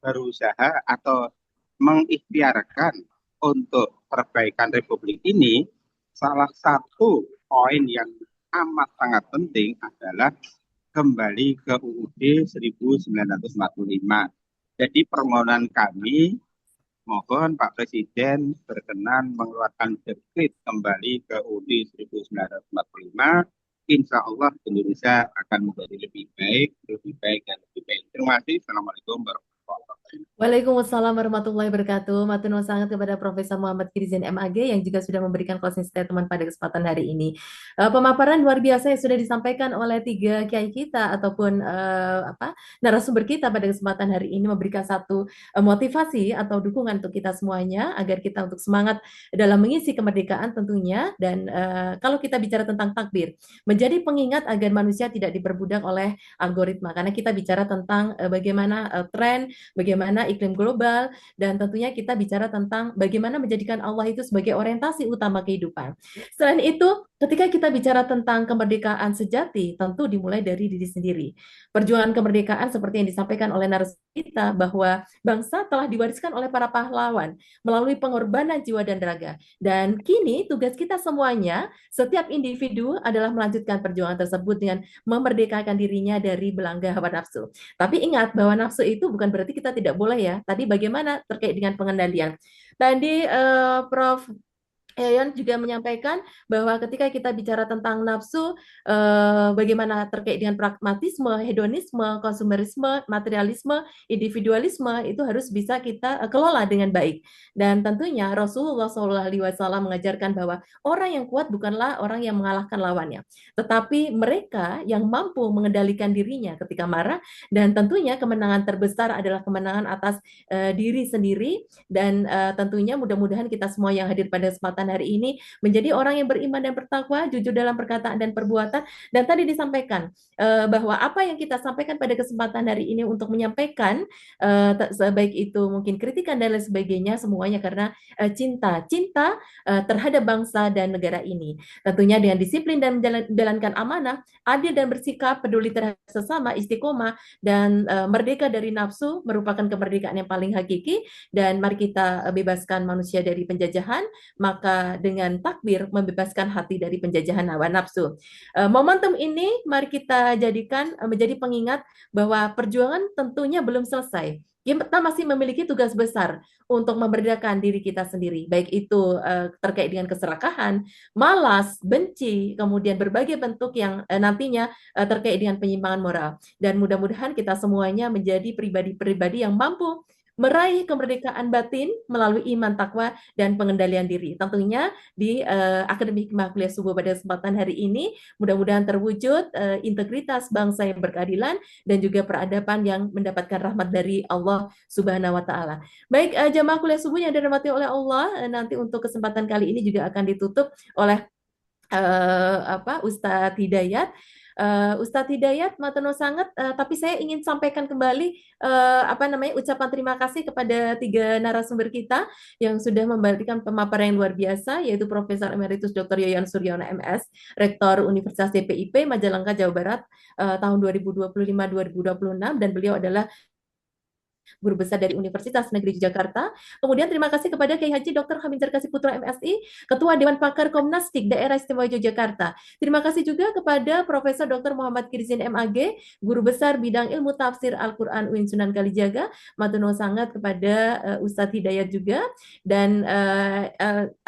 berusaha atau mengikhtiarkan untuk perbaikan Republik ini, salah satu poin yang amat sangat penting adalah kembali ke UUD 1945. Jadi permohonan kami, mohon Pak Presiden berkenan mengeluarkan dekret kembali ke UUD 1945. Insya Allah Indonesia akan menjadi lebih baik, dan lebih baik. Terima kasih. Assalamualaikum warahmatullahi wabarakatuh. Waalaikumsalam warahmatullahi wabarakatuh. Matur nuwun sangat kepada Profesor Muhammad Kirizin MAG yang juga sudah memberikan closing statement pada kesempatan hari ini. Pemaparan luar biasa yang sudah disampaikan oleh tiga kiai kita ataupun narasumber kita pada kesempatan hari ini memberikan satu motivasi atau dukungan untuk kita semuanya agar kita untuk semangat dalam mengisi kemerdekaan tentunya. Dan kalau kita bicara tentang takbir, menjadi pengingat agar manusia tidak diperbudak oleh algoritma, karena kita bicara tentang bagaimana tren, bagaimana iklim global, dan tentunya kita bicara tentang bagaimana menjadikan Allah itu sebagai orientasi utama kehidupan. Selain itu, ketika kita bicara tentang kemerdekaan sejati, tentu dimulai dari diri sendiri. Perjuangan kemerdekaan seperti yang disampaikan oleh narasumber kita, bahwa bangsa telah diwariskan oleh para pahlawan melalui pengorbanan jiwa dan raga. Dan kini tugas kita semuanya, setiap individu adalah melanjutkan perjuangan tersebut dengan memerdekakan dirinya dari belenggu hawa nafsu. Tapi ingat bahwa nafsu itu bukan berarti kita tidak boleh ya. Tadi bagaimana terkait dengan pengendalian. Tadi Prof. Yayan juga menyampaikan bahwa ketika kita bicara tentang nafsu, bagaimana terkait dengan pragmatisme, hedonisme, konsumerisme, materialisme, individualisme, itu harus bisa kita kelola dengan baik. Dan tentunya Rasulullah SAW mengajarkan bahwa orang yang kuat bukanlah orang yang mengalahkan lawannya, tetapi mereka yang mampu mengendalikan dirinya ketika marah, dan tentunya kemenangan terbesar adalah kemenangan atas diri sendiri. Dan tentunya mudah-mudahan kita semua yang hadir pada kesempatan hari ini menjadi orang yang beriman dan bertakwa, jujur dalam perkataan dan perbuatan. Dan tadi disampaikan bahwa apa yang kita sampaikan pada kesempatan hari ini untuk menyampaikan sebaik itu mungkin kritikan dan lain sebagainya, semuanya karena cinta terhadap bangsa dan negara ini. Tentunya dengan disiplin dan menjalankan amanah, adil dan bersikap peduli terhadap sesama, istiqomah, dan merdeka dari nafsu merupakan kemerdekaan yang paling hakiki. Dan mari kita bebaskan manusia dari penjajahan, maka dengan takbir membebaskan hati dari penjajahan hawa nafsu. Momentum ini mari kita jadikan menjadi pengingat bahwa perjuangan tentunya belum selesai. Kita masih memiliki tugas besar untuk memerdekakan diri kita sendiri, baik itu terkait dengan keserakahan, malas, benci, kemudian berbagai bentuk yang nantinya terkait dengan penyimpangan moral. Dan mudah-mudahan kita semuanya menjadi pribadi-pribadi yang mampu meraih kemerdekaan batin melalui iman, takwa, dan pengendalian diri. Tentunya di Akademi Hikmah Kuliah Subuh pada kesempatan hari ini, mudah-mudahan terwujud integritas bangsa yang berkeadilan dan juga peradaban yang mendapatkan rahmat dari Allah Subhanahu wa Ta'ala. Baik, jamaah kuliah subuh yang dirahmati oleh Allah, nanti untuk kesempatan kali ini juga akan ditutup oleh Ustadz Hidayat. Ustadz Hidayat, matur nuwun sangat, tapi saya ingin sampaikan kembali ucapan terima kasih kepada tiga narasumber kita yang sudah memberikan pemaparan yang luar biasa, yaitu Profesor Emeritus Dr. Yayan Suryono MS, Rektor Universitas DPIP Majalengka Jawa Barat tahun 2025-2026, dan beliau adalah Guru Besar dari Universitas Negeri Jakarta. Kemudian terima kasih kepada Kiai Haji Dr. Hamid Zarkasi Putra MSI, Ketua Dewan Pakar Komnastik Daerah Istimewa Yogyakarta. Terima kasih juga kepada Profesor Dr. Muhammad Kirizin MAG, Guru Besar Bidang Ilmu Tafsir Al-Quran UIN Sunan Kalijaga. Matur nuwun sangat kepada Ustadz Hidayat juga. Dan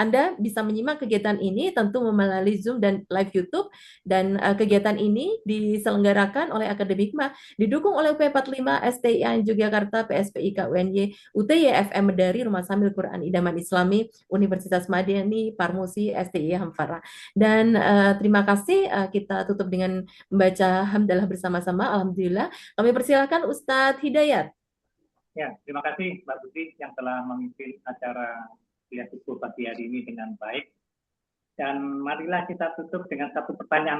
Anda bisa menyimak kegiatan ini tentu melalui Zoom dan live YouTube. Dan kegiatan ini diselenggarakan oleh Akademi Hikmah, didukung oleh UP45 STIAN Yogyakarta, PSPIK UNY, UTY FM Medari, Rumah Sambil Quran Idaman Islami, Universitas Madani, Parmusi, STI Hamfara. Dan terima kasih, kita tutup dengan membaca hamdalah bersama-sama. Alhamdulillah. Kami persilakan Ustadz Hidayat. Ya, terima kasih Mbak Budi yang telah memimpin acara kuliah subuh pagi hari ini dengan baik. Dan marilah kita tutup dengan satu pertanyaan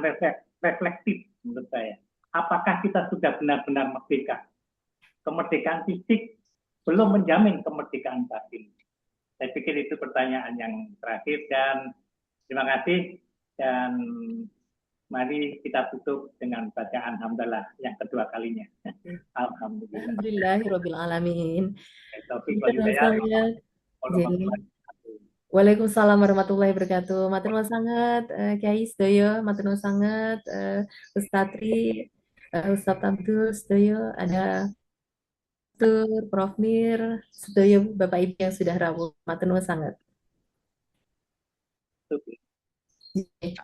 refleksif menurut saya. Apakah kita sudah benar-benar merdeka? Kemerdekaan fisik belum menjamin kemerdekaan batin. Saya pikir itu pertanyaan yang terakhir, dan terima kasih. Dan Mari kita tutup dengan bacaan hamdalah yang kedua kalinya. Alhamdulillah. Alhamdulillahirabbil alamin. Taufik Matur nuwun walhidayah. sangat. Jadi, Warahmatullahi wabarakatuh. Waalaikumsalam warahmatullahi wabarakatuh. Matur nuwun sangat Kyai sedaya, matur nuwun sangat Ustaz Tri, Ustaz Abdul sedaya, ada Tur, Prof Mir, sedaya Bapak Ibu yang sudah rawuh. Matur nuwun sangat. Tutup. Oke.